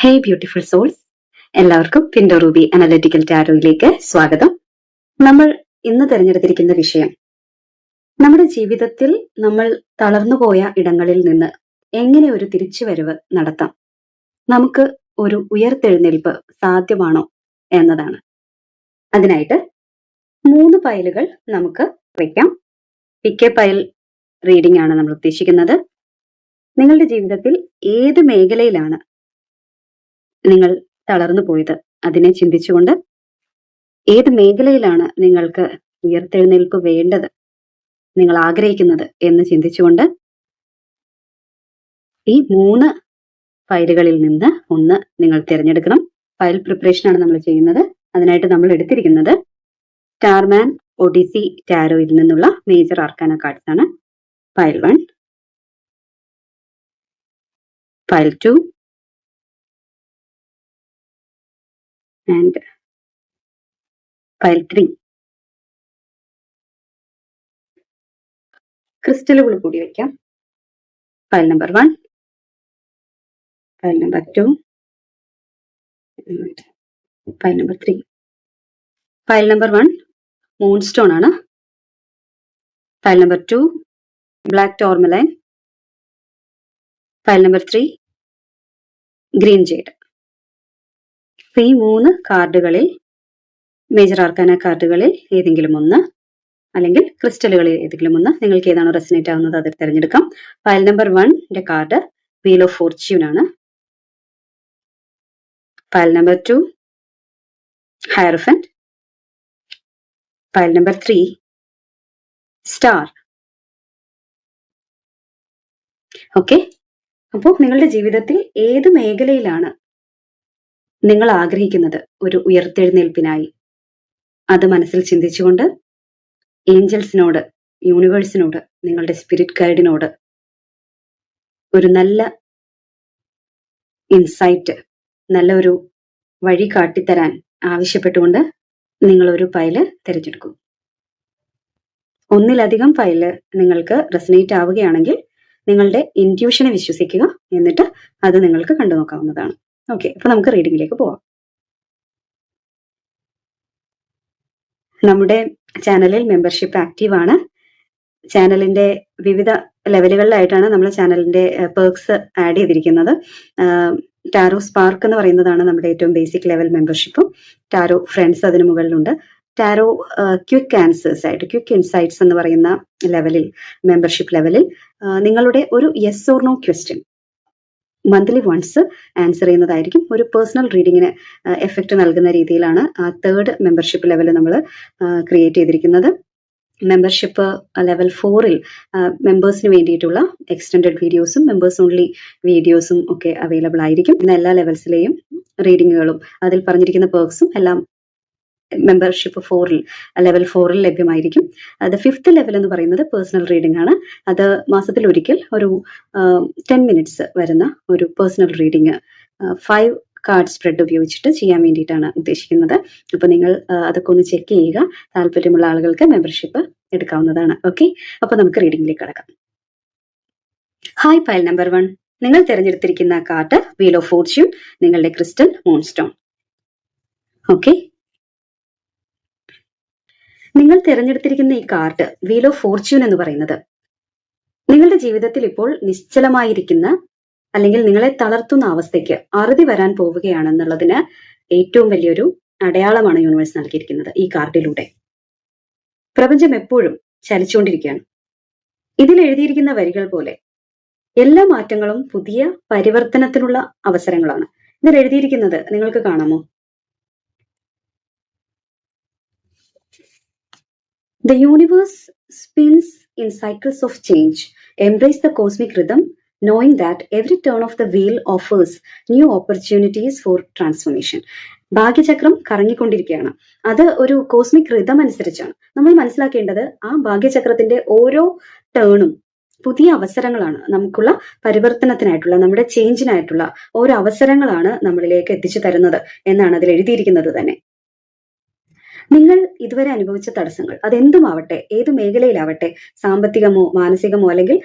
ഹേ beautiful souls, എല്ലാവർക്കും പിൻഡോ Ruby analytical ടാരോയിലേക്ക് സ്വാഗതം. നമ്മൾ ഇന്ന് തിരഞ്ഞെടുത്തിരിക്കുന്ന വിഷയം, നമ്മുടെ ജീവിതത്തിൽ നമ്മൾ തളർന്നുപോയ ഇടങ്ങളിൽ നിന്ന് എങ്ങനെ ഒരു തിരിച്ചുവരവ് നടത്താം, നമുക്ക് ഒരു ഉയർത്തെഴുന്നേൽപ്പ് സാധ്യമാണോ എന്നതാണ്. അതിനായിട്ട് 3 പൈലുകൾ നമുക്ക് വയ്ക്കാം. പിക്കെ പൈൽ റീഡിംഗ് ആണ് നമ്മൾ ഉദ്ദേശിക്കുന്നത്. നിങ്ങളുടെ ജീവിതത്തിൽ ഏത് മേഖലയിലാണ് നിങ്ങൾ തളർന്നു പോയത് അതിനെ ചിന്തിച്ചുകൊണ്ട്, ഏത് മേഖലയിലാണ് നിങ്ങൾക്ക് ഉയർത്തെഴുന്നേൽപ്പ് വേണ്ടത്, നിങ്ങൾ ആഗ്രഹിക്കുന്നത് എന്ന് ചിന്തിച്ചുകൊണ്ട് ഈ 3 ഫയലുകളിൽ നിന്ന് ഒന്ന് നിങ്ങൾ തിരഞ്ഞെടുക്കണം. ഫയൽ പ്രിപ്പറേഷൻ ആണ് നമ്മൾ ചെയ്യുന്നത്. അതിനായിട്ട് നമ്മൾ എടുത്തിരിക്കുന്നത് സ്റ്റാർമാൻ ഒഡീസി ടാരോയിൽ നിന്നുള്ള മേജർ ആർക്കാന കാർഡ്സ് ആണ്. Pile 1, pile 2 and pile 3. ക്രിസ്റ്റലുകൾ കൂടി വയ്ക്കാം. Pile number 1, pile number 2, pile number 3. Pile number 1 moonstone ആണ്. Pile number 2 black tourmaline. Pile number 3 green jade. ഈ 3 കാർഡുകളിൽ, മേജർ ആർക്കാന കാർഡുകളിൽ ഏതെങ്കിലും ഒന്ന്, അല്ലെങ്കിൽ ക്രിസ്റ്റലുകളിൽ ഏതെങ്കിലും ഒന്ന്, നിങ്ങൾക്ക് ഏതാണോ റെസനേറ്റ് ആവുന്നത് അത് തിരഞ്ഞെടുക്കാം. Pile number 1 card wheel of fortune ആണ്. Pile number 2 hierophant. Pile number 3 star. Okay, അപ്പോൾ നിങ്ങളുടെ ജീവിതത്തിൽ ഏത് മേഖലയിലാണ് നിങ്ങൾ ആഗ്രഹിക്കുന്നത് ഒരു ഉയർത്തെഴുന്നേൽപ്പിനായി, അത് മനസ്സിൽ ചിന്തിച്ചുകൊണ്ട് ഏഞ്ചൽസിനോട്, യൂണിവേഴ്സിനോട്, നിങ്ങളുടെ സ്പിരിറ്റ് ഗൈഡിനോട് ഒരു നല്ല ഇൻസൈറ്റ്, നല്ല ഒരു വഴി കാട്ടിത്തരാൻ ആവശ്യപ്പെട്ടുകൊണ്ട് നിങ്ങൾ ഒരു ഫയല് തിരഞ്ഞെടുക്കും. ഒന്നിലധികം ഫയല് നിങ്ങൾക്ക് റെസനേറ്റ് ആവുകയാണെങ്കിൽ നിങ്ങളുടെ ഇൻറ്റ്യൂഷനെ വിശ്വസിക്കുക, എന്നിട്ട് അത് നിങ്ങൾക്ക് കണ്ടു നോക്കാവുന്നതാണ്. ഓക്കെ, അപ്പൊ നമുക്ക് റീഡിംഗിലേക്ക് പോവാം. നമ്മുടെ ചാനലിൽ മെമ്പർഷിപ്പ് ആക്റ്റീവ് ആണ്. ചാനലിന്റെ വിവിധ ലെവലുകളിലായിട്ടാണ് നമ്മൾ ചാനലിന്റെ പെർക്സ് ആഡ് ചെയ്തിരിക്കുന്നത്. ടാരോ സ്പാർക്ക് എന്ന് പറയുന്നതാണ് നമ്മുടെ ഏറ്റവും ബേസിക് ലെവൽ മെമ്പർഷിപ്പും. ടാരോ ഫ്രണ്ട്സ് അതിന് മുകളിലുണ്ട്. ടാരോ ക്വിക്ക് ആൻസേഴ്സ് ആയിട്ട്, ക്വിക്ക് ഇൻസൈറ്റ്സ് എന്ന് പറയുന്ന ലെവലിൽ, മെമ്പർഷിപ്പ് ലെവലിൽ നിങ്ങളുടെ ഒരു yes or no question monthly once answer ചെയ്യുന്നതായിരിക്കും. ഒരു പേഴ്സണൽ റീഡിങ്ങിന് എഫക്റ്റ് നൽകുന്ന രീതിയിലാണ് ആ 3rd മെമ്പർഷിപ്പ് ലെവൽ നമ്മൾ ക്രിയേറ്റ് ചെയ്തിരിക്കുന്നത്. മെമ്പർഷിപ്പ് ലെവൽ 4ൽ മെമ്പേഴ്സിന് വേണ്ടിയിട്ടുള്ള എക്സ്റ്റൻഡഡ് വീഡിയോസും മെമ്പേഴ്സ് ഓൺലി വീഡിയോസും ഒക്കെ അവൈലബിൾ ആയിരിക്കും. ഇന്ന് എല്ലാ ലെവൽസിലെയും റീഡിങ്ങുകളും അതിൽ പറഞ്ഞിരിക്കുന്ന പെർക്സും എല്ലാം മെമ്പർഷിപ്പ് 4ൽ, ലെവൽ 4ൽ ലഭ്യമായിരിക്കും. അത് 5th ലെവൽ എന്ന് പറയുന്നത് പേഴ്സണൽ റീഡിംഗ് ആണ്. അത് മാസത്തിൽ ഒരിക്കൽ ഒരു 10 മിനിറ്റ്സ് വരുന്ന ഒരു പേഴ്സണൽ റീഡിംഗ് 5 കാർഡ് സ്പ്രെഡ് ഉപയോഗിച്ചിട്ട് ചെയ്യാൻ വേണ്ടിയിട്ടാണ് ഉദ്ദേശിക്കുന്നത്. അപ്പൊ നിങ്ങൾ അതൊക്കെ ഒന്ന് ചെക്ക് ചെയ്യുക. താല്പര്യമുള്ള ആളുകൾക്ക് മെമ്പർഷിപ്പ് എടുക്കാവുന്നതാണ്. ഓക്കെ, അപ്പൊ നമുക്ക് റീഡിംഗിലേക്ക് കടക്കാം. ഹായ്, ഫയൽ നമ്പർ 1, നിങ്ങൾ തിരഞ്ഞെടുത്തിരിക്കുന്ന കാർഡ് വീൽ ഓഫ് ഫോർച്യൂൺ, നിങ്ങളുടെ ക്രിസ്റ്റൽ മൂൺ സ്റ്റോൺ. ഓക്കെ, നിങ്ങൾ തിരഞ്ഞെടുത്തിരിക്കുന്ന ഈ കാർഡ് വീൽ ഓഫ് ഫോർച്യൂൺ എന്ന് പറയുന്നത് നിങ്ങളുടെ ജീവിതത്തിൽ ഇപ്പോൾ നിശ്ചലമായിരിക്കുന്ന, അല്ലെങ്കിൽ നിങ്ങളെ തളർത്തുന്ന അവസ്ഥയ്ക്ക് അറുതി വരാൻ പോവുകയാണെന്നുള്ളതിന് ഏറ്റവും വലിയൊരു അടയാളമാണ് യൂണിവേഴ്സ് നൽകിയിരിക്കുന്നത് ഈ കാർഡിലൂടെ. പ്രപഞ്ചം എപ്പോഴും ചലിച്ചുകൊണ്ടിരിക്കുകയാണ്. ഇതിൽ എഴുതിയിരിക്കുന്ന വരികൾ പോലെ എല്ലാ മാറ്റങ്ങളും പുതിയ പരിവർത്തനത്തിനുള്ള അവസരങ്ങളാണ്. ഇതിൽ എഴുതിയിരിക്കുന്നത് നിങ്ങൾക്ക് കാണാമോ? The universe spins in cycles of change. Embrace the cosmic rhythm, knowing that every turn of the wheel offers new opportunities for transformation. ഭാഗ്യചക്രം കറങ്ങിക്കൊണ്ടിരിക്കുകയാണ്. അത് ഒരു കോസ്മിക് റിതം അനുസരിച്ചാണ്. നമ്മൾ മനസ്സിലാക്കേണ്ടത് ആ ഭാഗ്യചക്രത്തിന്റെ ഓരോ ടേണും പുതിയ അവസരങ്ങളാണ്, നമുക്കുള്ള പരിവർത്തനത്തിനായിട്ടുള്ള, നമ്മുടെ ചേഞ്ചിനായിട്ടുള്ള ഓരോ അവസരങ്ങളാണ് നമ്മളിലേക്ക് എത്തിച്ചു തരുന്നത് എന്നാണ് അതിൽ എഴുതിയിരിക്കുന്നത് തന്നെ. നിങ്ങൾ ഇതുവരെ അനുഭവിച്ച തടസ്സങ്ങൾ, അതെന്തുമാവട്ടെ, ഏത് മേഖലയിലാവട്ടെ, സാമ്പത്തികമോ മാനസികമോ അല്ലെങ്കിൽ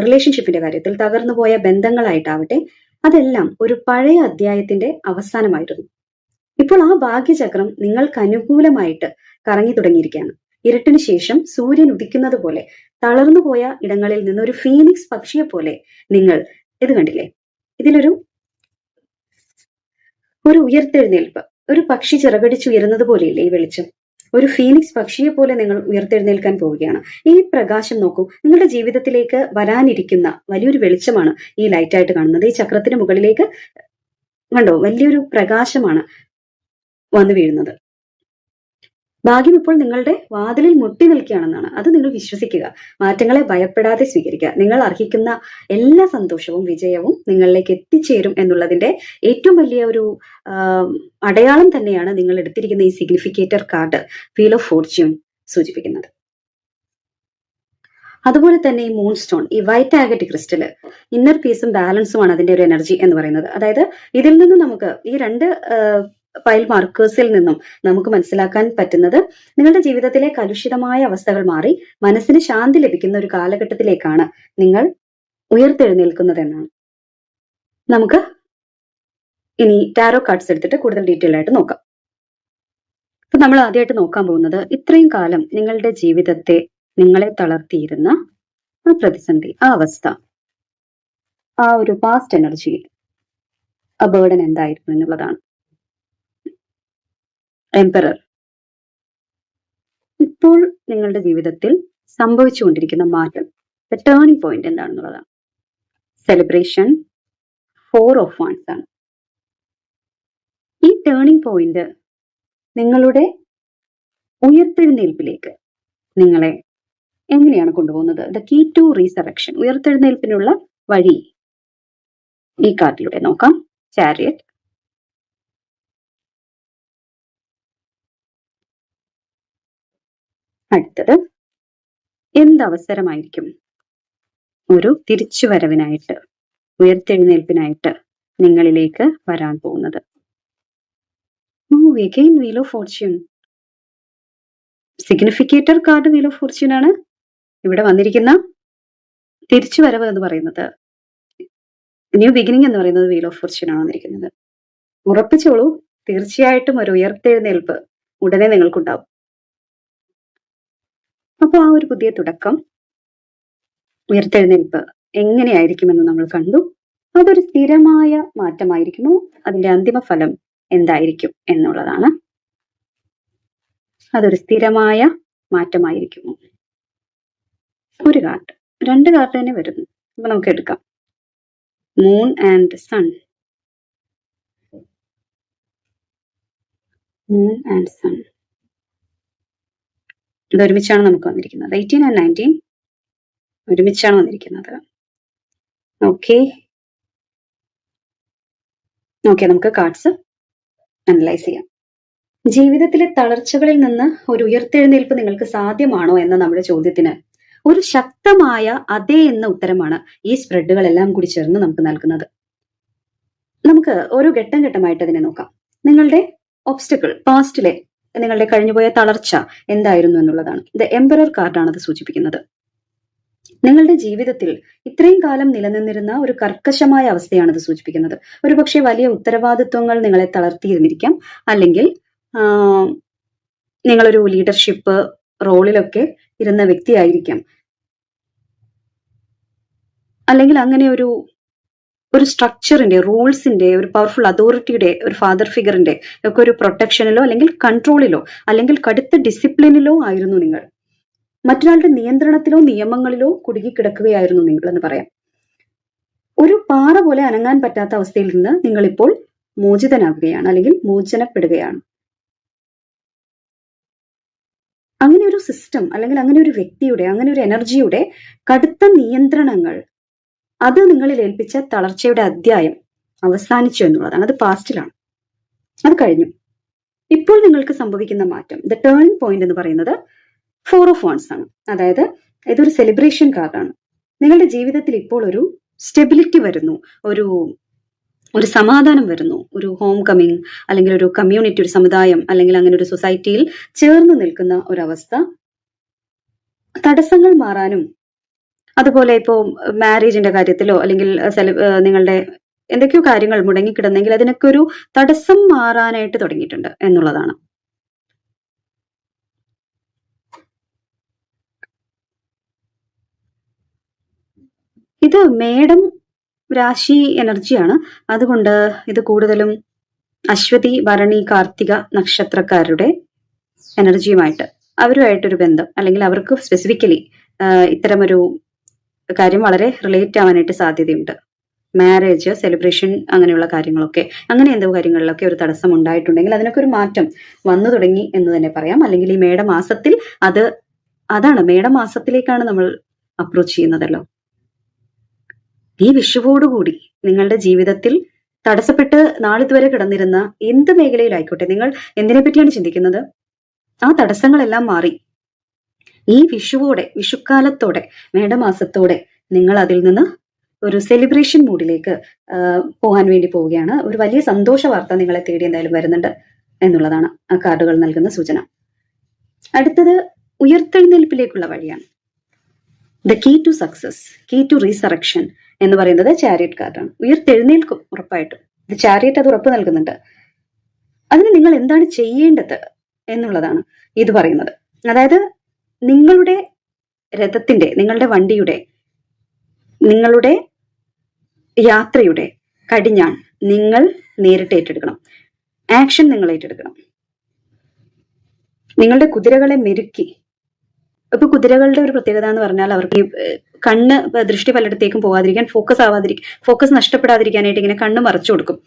റിലേഷൻഷിപ്പിന്റെ കാര്യത്തിൽ തകർന്നുപോയ ബന്ധങ്ങളായിട്ടാവട്ടെ, അതെല്ലാം ഒരു പഴയ അധ്യായത്തിന്റെ അവസാനമായിരുന്നു. ഇപ്പോൾ ആ ഭാഗ്യചക്രം നിങ്ങൾക്ക് അനുകൂലമായിട്ട് കറങ്ങി തുടങ്ങിയിരിക്കുകയാണ്. ഇരുട്ടിന് ശേഷം സൂര്യൻ ഉദിക്കുന്നത് പോലെ തളർന്നുപോയ ഇടങ്ങളിൽ നിന്ന് ഒരു ഫീനിക്സ് പക്ഷിയെ പോലെ നിങ്ങൾ ഇത് കണ്ടില്ലേ? ഇതിലൊരു ഉയർത്തെഴുന്നേൽപ്പ്, ഒരു പക്ഷി ചിറകടിച്ചുയരുന്നത് പോലെയില്ലേ ഈ വെളിച്ചം? ഒരു ഫീനിക്സ് പക്ഷിയെ പോലെ നിങ്ങൾ ഉയർത്തെഴുന്നേൽക്കാൻ പോവുകയാണ്. ഈ പ്രകാശം നോക്കൂ, നിങ്ങളുടെ ജീവിതത്തിലേക്ക് വരാനിരിക്കുന്ന വലിയൊരു വെളിച്ചമാണ് ഈ ലൈറ്റായിട്ട് കാണുന്നത്. ഈ ചക്രത്തിന് മുകളിലേക്ക് കണ്ടോ, വലിയൊരു പ്രകാശമാണ് വന്നു വീഴുന്നത്. ഭാഗ്യം ഇപ്പോൾ നിങ്ങളുടെ വാതിലിൽ മുട്ടി നിൽക്കുകയാണെന്നാണ്. അത് നിങ്ങൾ വിശ്വസിക്കുക. മാറ്റങ്ങളെ ഭയപ്പെടാതെ സ്വീകരിക്കുക. നിങ്ങൾ അർഹിക്കുന്ന എല്ലാ സന്തോഷവും വിജയവും നിങ്ങളിലേക്ക് എത്തിച്ചേരും എന്നുള്ളതിന്റെ ഏറ്റവും വലിയ ഒരു അടയാളം തന്നെയാണ് നിങ്ങൾ എടുത്തിരിക്കുന്ന ഈ സിഗ്നിഫിക്കേറ്റർ കാർഡ് വീൽ ഓഫ് ഫോർച്യൂൺ സൂചിപ്പിക്കുന്നത്. അതുപോലെ തന്നെ ഈ മൂൺ സ്റ്റോൺ, ഈ വൈറ്റ് ആഗറ്റ് ക്രിസ്റ്റല്, ഇന്നർ പീസും ബാലൻസുമാണ് അതിന്റെ ഒരു എനർജി എന്ന് പറയുന്നത്. അതായത് ഇതിൽ നിന്നും നമുക്ക് ഈ രണ്ട് ഫയൽ മാർക്കേഴ്സിൽ നിന്നും നമുക്ക് മനസ്സിലാക്കാൻ പറ്റുന്നത് നിങ്ങളുടെ ജീവിതത്തിലെ കലുഷിതമായ അവസ്ഥകൾ മാറി മനസ്സിന് ശാന്തി ലഭിക്കുന്ന ഒരു കാലഘട്ടത്തിലേക്കാണ് നിങ്ങൾ ഉയർത്തെഴുന്നേൽക്കുന്നതെന്നാണ്. നമുക്ക് ഇനി ടാരോ കാർഡ്സ് എടുത്തിട്ട് കൂടുതൽ ഡീറ്റെയിൽ ആയിട്ട് നോക്കാം. അപ്പൊ നമ്മൾ ആദ്യമായിട്ട് നോക്കാൻ പോകുന്നത് ഇത്രയും കാലം നിങ്ങളുടെ ജീവിതത്തെ നിങ്ങളെ തളർത്തിയിരുന്ന ആ പ്രതിസന്ധി, ആ അവസ്ഥ, ആ ഒരു പാസ്റ്റ് എനർജി, ആ ബേർഡൻ എന്തായിരുന്നു എന്നുള്ളതാണ്. എംപറർ, ഇപ്പോൾ നിങ്ങളുടെ ജീവിതത്തിൽ സംഭവിച്ചുകൊണ്ടിരിക്കുന്ന മാറ്റം, ദ ടേണിംഗ് പോയിന്റ് എന്താണെന്നുള്ളതാണ്. സെലിബ്രേഷൻ, 4 ഓഫ് വാൻസ് ആണ്. ഈ ടേണിംഗ് പോയിന്റ് നിങ്ങളുടെ ഉയർത്തെഴുന്നേൽപ്പിലേക്ക് നിങ്ങളെ എങ്ങനെയാണ് കൊണ്ടുപോകുന്നത്? ദ കീ ടു റീസറക്ഷൻ, ഉയർത്തെഴുന്നേൽപ്പിനുള്ള വഴി ഈ കാർഡിലൂടെ നോക്കാം. ചാരിയറ്റ്, അടുത്തത് എന്തവസരമായിരിക്കും ഒരു തിരിച്ചുവരവിനായിട്ട്, ഉയർത്തെഴുന്നേൽപ്പിനായിട്ട് നിങ്ങളിലേക്ക് വരാൻ പോകുന്നത്? Again wheel of fortune, significator card wheel of fortune ആണ്. ഇവിടെ വന്നിരിക്കുന്ന തിരിച്ചുവരവ് എന്ന് പറയുന്നത്, ന്യൂ ബിഗിനിങ് എന്ന് പറയുന്നത് വീൽ ഓഫ് ഫോർച്യൂൺ ആണ് വന്നിരിക്കുന്നത്. ഉറപ്പിച്ചോളൂ, തീർച്ചയായിട്ടും ഒരു ഉയർത്തെഴുന്നേൽപ്പ് ഉടനെ നിങ്ങൾക്കുണ്ടാവും. അപ്പൊ ആ ഒരു പുതിയ തുടക്കം, ഉയർത്തെഴുന്നേൽപ്പ് എങ്ങനെയായിരിക്കുമെന്ന് നമ്മൾ കണ്ടു. അതൊരു സ്ഥിരമായ മാറ്റമായിരിക്കുമോ? അതിന്റെ അന്തിമ ഫലം എന്തായിരിക്കും എന്നുള്ളതാണ്. അതൊരു സ്ഥിരമായ മാറ്റമായിരിക്കുമോ? ഒരു കാർഡ്, 2 കാർഡ് തന്നെ വരുന്നു. അപ്പൊ നമുക്ക് എടുക്കാം. Moon and sun. Moon and sun ഇത് ഒരുമിച്ചാണ് നമുക്ക് വന്നിരിക്കുന്നത്. 18 and 19 ഒരുമിച്ചാണ് വന്നിരിക്കുന്നത്. ഓക്കെ, നമുക്ക് കാർഡ്സ് അനലൈസ് ചെയ്യാം. ജീവിതത്തിലെ തളർച്ചകളിൽ നിന്ന് ഒരു ഉയർത്തെഴുന്നേൽപ്പ് നിങ്ങൾക്ക് സാധ്യമാണോ എന്ന നമ്മുടെ ചോദ്യത്തിന് ഒരു ശക്തമായ അതെ എന്ന ഉത്തരമാണ് ഈ സ്പ്രെഡുകളെല്ലാം കൂടി ചേർന്ന് നമുക്ക് നൽകുന്നത്. നമുക്ക് ഓരോ ഘട്ടം ഘട്ടമായിട്ട് അതിനെ നോക്കാം. നിങ്ങളുടെ ഒബ്സ്റ്റക്കിൾ, പാസ്റ്റിലെ നിങ്ങളുടെ കഴിഞ്ഞുപോയ തളർച്ച എന്തായിരുന്നു എന്നുള്ളതാണ്. ദ എംപറർ കാർഡാണ് അത് സൂചിപ്പിക്കുന്നത്. നിങ്ങളുടെ ജീവിതത്തിൽ ഇത്രയും കാലം നിലനിന്നിരുന്ന ഒരു കർക്കശമായ അവസ്ഥയാണ് ഇത് സൂചിപ്പിക്കുന്നത്. ഒരു പക്ഷേ വലിയ ഉത്തരവാദിത്വങ്ങൾ നിങ്ങളെ തളർത്തിയിരുന്നിരിക്കാം, അല്ലെങ്കിൽ നിങ്ങളൊരു ലീഡർഷിപ്പ് റോളിലൊക്കെ ഇരുന്ന വ്യക്തിയായിരിക്കാം, അല്ലെങ്കിൽ അങ്ങനെ ഒരു സ്ട്രക്ചറിന്റെ, റൂൾസിന്റെ, ഒരു പവർഫുൾ അതോറിറ്റിയുടെ, ഒരു ഫാദർ ഫിഗറിന്റെ ഒക്കെ ഒരു പ്രൊട്ടക്ഷനിലോ അല്ലെങ്കിൽ കൺട്രോളിലോ അല്ലെങ്കിൽ കടുത്ത ഡിസിപ്ലിനിലോ ആയിരുന്നു നിങ്ങൾ. മറ്റൊരാളുടെ നിയന്ത്രണത്തിലോ നിയമങ്ങളിലോ കുടുങ്ങിക്കിടക്കുകയായിരുന്നു നിങ്ങൾ എന്ന് പറയാം. ഒരു പാറ പോലെ അനങ്ങാൻ പറ്റാത്ത അവസ്ഥയിൽ നിന്ന് നിങ്ങൾ ഇപ്പോൾ മോചിതനാകുകയാണ്, അല്ലെങ്കിൽ മോചനപ്പെടുകയാണ്. അങ്ങനെ ഒരു സിസ്റ്റം, അല്ലെങ്കിൽ അങ്ങനെ ഒരു വ്യക്തിയുടെ, അങ്ങനെ ഒരു എനർജിയുടെ കടുത്ത നിയന്ത്രണങ്ങൾ, അത് നിങ്ങളിൽ ഏൽപ്പിച്ച തളർച്ചയുടെ അധ്യായം അവസാനിച്ചു എന്നുള്ളതാണ്. അത് പാസ്റ്റിലാണ്, അത് കഴിഞ്ഞു. ഇപ്പോൾ നിങ്ങൾക്ക് സംഭവിക്കുന്ന മാറ്റം, ദ ടേണിംഗ് പോയിന്റ് എന്ന് പറയുന്നത് 4 ഓഫ് വാൻസ് ആണ്. അതായത് ഇതൊരു സെലിബ്രേഷൻ കാർഡാണ്. നിങ്ങളുടെ ജീവിതത്തിൽ ഇപ്പോൾ ഒരു സ്റ്റെബിലിറ്റി വരുന്നു, ഒരു സമാധാനം വരുന്നു, ഒരു ഹോം കമ്മിങ്, അല്ലെങ്കിൽ ഒരു കമ്മ്യൂണിറ്റി, ഒരു സമുദായം, അല്ലെങ്കിൽ അങ്ങനെ ഒരു സൊസൈറ്റിയിൽ ചേർന്ന് നിൽക്കുന്ന ഒരവസ്ഥ. തടസ്സങ്ങൾ മാറാനും, അതുപോലെ ഇപ്പോൾ മാരേജിന്റെ കാര്യത്തിലോ അല്ലെങ്കിൽ നിങ്ങളുടെ എന്തൊക്കെയോ കാര്യങ്ങൾ മുടങ്ങിക്കിടന്നെങ്കിൽ അതിനൊക്കെ ഒരു തടസ്സം മാറാനായിട്ട് തുടങ്ങിയിട്ടുണ്ട് എന്നുള്ളതാണ്. ഇത് മേടം രാശി എനർജിയാണ്. അതുകൊണ്ട് ഇത് കൂടുതലും അശ്വതി, ഭരണി, കാർത്തിക നക്ഷത്രക്കാരുടെ എനർജിയുമായിട്ട് അവരുമായിട്ടൊരു ബന്ധം, അല്ലെങ്കിൽ അവർക്ക് സ്പെസിഫിക്കലി ഇത്തരമൊരു കാര്യം വളരെ റിലേറ്റ് ആവാനായിട്ട് സാധ്യതയുണ്ട്. മാരേജ്, സെലിബ്രേഷൻ, അങ്ങനെയുള്ള കാര്യങ്ങളൊക്കെ, അങ്ങനെ എന്തോ കാര്യങ്ങളിലൊക്കെ ഒരു തടസ്സം ഉണ്ടായിട്ടുണ്ടെങ്കിൽ അതിനൊക്കെ ഒരു മാറ്റം വന്നു തുടങ്ങി എന്ന് തന്നെ പറയാം. അല്ലെങ്കിൽ ഈ മേടമാസത്തിൽ അതാണ് മേടമാസത്തിലേക്കാണ് നമ്മൾ അപ്രോച്ച് ചെയ്യുന്നതല്ലോ. ഈ വിഷുവോടുകൂടി നിങ്ങളുടെ ജീവിതത്തിൽ തടസ്സപ്പെട്ട് നാളിതുവരെ കിടന്നിരുന്ന എന്ത് മേഖലയിലായിക്കോട്ടെ, നിങ്ങൾ എന്തിനെ പറ്റിയാണ് ചിന്തിക്കുന്നത്, ആ തടസ്സങ്ങളെല്ലാം മാറി ഈ വിഷുക്കാലത്തോടെ, മേടമാസത്തോടെ നിങ്ങൾ അതിൽ നിന്ന് ഒരു സെലിബ്രേഷൻ മൂഡിലേക്ക് പോകാൻ വേണ്ടി പോവുകയാണ്. ഒരു വലിയ സന്തോഷ വാർത്ത നിങ്ങളെ തേടി എന്തായാലും വരുന്നുണ്ട് എന്നുള്ളതാണ് ആ കാർഡുകൾ നൽകുന്ന സൂചന. അടുത്തത് ഉയർത്തെഴുന്നേൽപ്പിലേക്കുള്ള വഴിയാണ്. The key to success, key to resurrection എന്ന് പറയുന്നത് ചാരിയറ്റ് കാർഡാണ്. ഉയർത്തെഴുന്നേൽക്കും ഉറപ്പായിട്ടും. ഇത് ചാരിയറ്റ് അത് ഉറപ്പ് നൽകുന്നുണ്ട്. അതിന് നിങ്ങൾ എന്താണ് ചെയ്യേണ്ടത് എന്നുള്ളതാണ് ഇത് പറയുന്നത്. അതായത് നിങ്ങളുടെ രഥത്തിന്റെ, നിങ്ങളുടെ വണ്ടിയുടെ, നിങ്ങളുടെ യാത്രയുടെ കടിഞ്ഞാൺ നിങ്ങൾ നേരിട്ട് ഏറ്റെടുക്കണം. ആക്ഷൻ നിങ്ങൾ ഏറ്റെടുക്കണം. നിങ്ങളുടെ കുതിരകളെ മെരുക്കി, ഇപ്പൊ കുതിരകളുടെ ഒരു പ്രത്യേകത എന്ന് പറഞ്ഞാൽ അവർക്ക് ദൃഷ്ടി പലയിടത്തേക്കും പോകാതിരിക്കാൻ, ഫോക്കസ് നഷ്ടപ്പെടാതിരിക്കാനായിട്ട് ഇങ്ങനെ കണ്ണ് മറച്ചു കൊടുക്കും.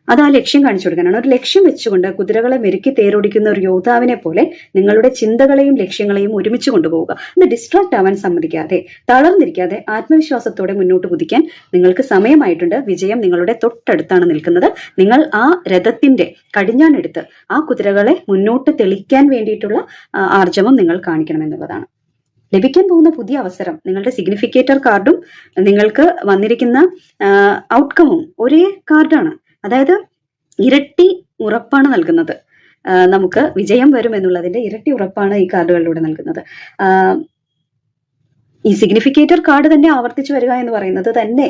അത് ആ ലക്ഷ്യം കാണിച്ചു കൊടുക്കാനാണ്. ഒരു ലക്ഷ്യം വെച്ചുകൊണ്ട് കുതിരകളെ മെരുക്കി തേരോടിക്കുന്ന ഒരു യോദ്ധാവിനെ പോലെ നിങ്ങളുടെ ചിന്തകളെയും ലക്ഷ്യങ്ങളെയും ഒരുമിച്ച് കൊണ്ടുപോവുക. അത് ഡിസ്ട്രാക്ട് ആവാൻ സമ്മതിക്കാതെ, തളർന്നിരിക്കാതെ ആത്മവിശ്വാസത്തോടെ മുന്നോട്ട് കുതിക്കാൻ നിങ്ങൾക്ക് സമയമായിട്ടുണ്ട്. വിജയം നിങ്ങളുടെ തൊട്ടടുത്താണ് നിൽക്കുന്നത്. നിങ്ങൾ ആ രഥത്തിന്റെ കടിഞ്ഞാണെടുത്ത് ആ കുതിരകളെ മുന്നോട്ട് തെളിക്കാൻ വേണ്ടിയിട്ടുള്ള ആർജവം നിങ്ങൾ കാണിക്കണം എന്നുള്ളതാണ്. ലഭിക്കാൻ പോകുന്ന പുതിയ അവസരം, നിങ്ങളുടെ സിഗ്നിഫിക്കേറ്റർ കാർഡും നിങ്ങൾക്ക് വന്നിരിക്കുന്ന ഔട്ട്കമും ഒരേ കാർഡാണ്. അതായത് ഇരട്ടി ഉറപ്പാണ് നൽകുന്നത്. നമുക്ക് വിജയം വരും എന്നുള്ളതിന്റെ ഇരട്ടി ഉറപ്പാണ് ഈ കാർഡുകളിലൂടെ നൽകുന്നത്. ഈ സിഗ്നിഫിക്കേറ്റർ കാർഡ് തന്നെ ആവർത്തിച്ചു വരിക എന്ന് പറയുന്നത് തന്നെ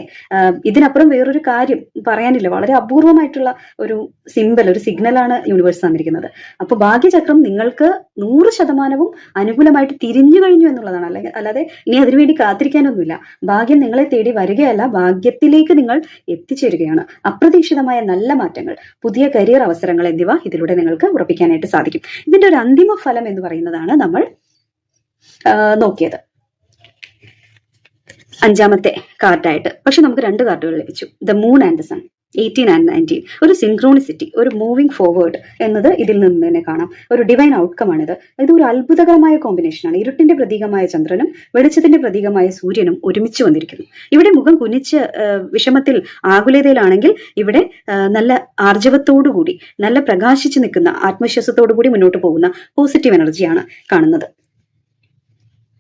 ഇതിനപ്പുറം വേറൊരു കാര്യം പറയാനില്ല. വളരെ അപൂർവമായിട്ടുള്ള ഒരു സിമ്പൽ, ഒരു സിഗ്നലാണ് യൂണിവേഴ്സ് തന്നിരിക്കുന്നത്. അപ്പൊ ഭാഗ്യചക്രം നിങ്ങൾക്ക് 100% അനുകൂലമായിട്ട് തിരിഞ്ഞു കഴിഞ്ഞു എന്നുള്ളതാണ്. അല്ലാതെ ഇനി അതിനുവേണ്ടി കാത്തിരിക്കാനൊന്നുമില്ല. ഭാഗ്യം നിങ്ങളെ തേടി വരികയല്ല, ഭാഗ്യത്തിലേക്ക് നിങ്ങൾ എത്തിച്ചേരുകയാണ്. അപ്രതീക്ഷിതമായ നല്ല മാറ്റങ്ങൾ, പുതിയ കരിയർ അവസരങ്ങൾ എന്നിവ ഇതിലൂടെ നിങ്ങൾക്ക് ഉറപ്പിക്കാനായിട്ട് സാധിക്കും. ഇതിന്റെ ഒരു അന്തിമ ഫലം എന്ന് പറയുന്നതാണ് നമ്മൾ നോക്കിയത്, 5ാമത്തെ കാർഡായിട്ട്. പക്ഷെ നമുക്ക് 2 കാർഡുകൾ ലഭിച്ചു, the moon and the sun, 18 and 19. ഒരു സിൻക്രോണിസിറ്റി, ഒരു മൂവിങ് ഫോർവേഡ് എന്നത് ഇതിൽ നിന്ന് തന്നെ കാണാം. ഒരു ഡിവൈൻ ഔട്ട്കം ആണിത്. ഇത് ഒരു അത്ഭുതകരമായ കോമ്പിനേഷനാണ്. ഇരുട്ടിന്റെ പ്രതീകമായ ചന്ദ്രനും വെളിച്ചത്തിന്റെ പ്രതീകമായ സൂര്യനും ഒരുമിച്ച് വന്നിരിക്കുന്നു. ഇവിടെ മുഖം കുനിച്ച് വിഷമത്തിൽ, ആകുലതയിലാണെങ്കിൽ ഇവിടെ നല്ല ആർജവത്തോടുകൂടി, നല്ല പ്രകാശിച്ചു നിൽക്കുന്ന, ആത്മവിശ്വാസത്തോടുകൂടി മുന്നോട്ട് പോകുന്ന പോസിറ്റീവ് എനർജിയാണ് കാണുന്നത്.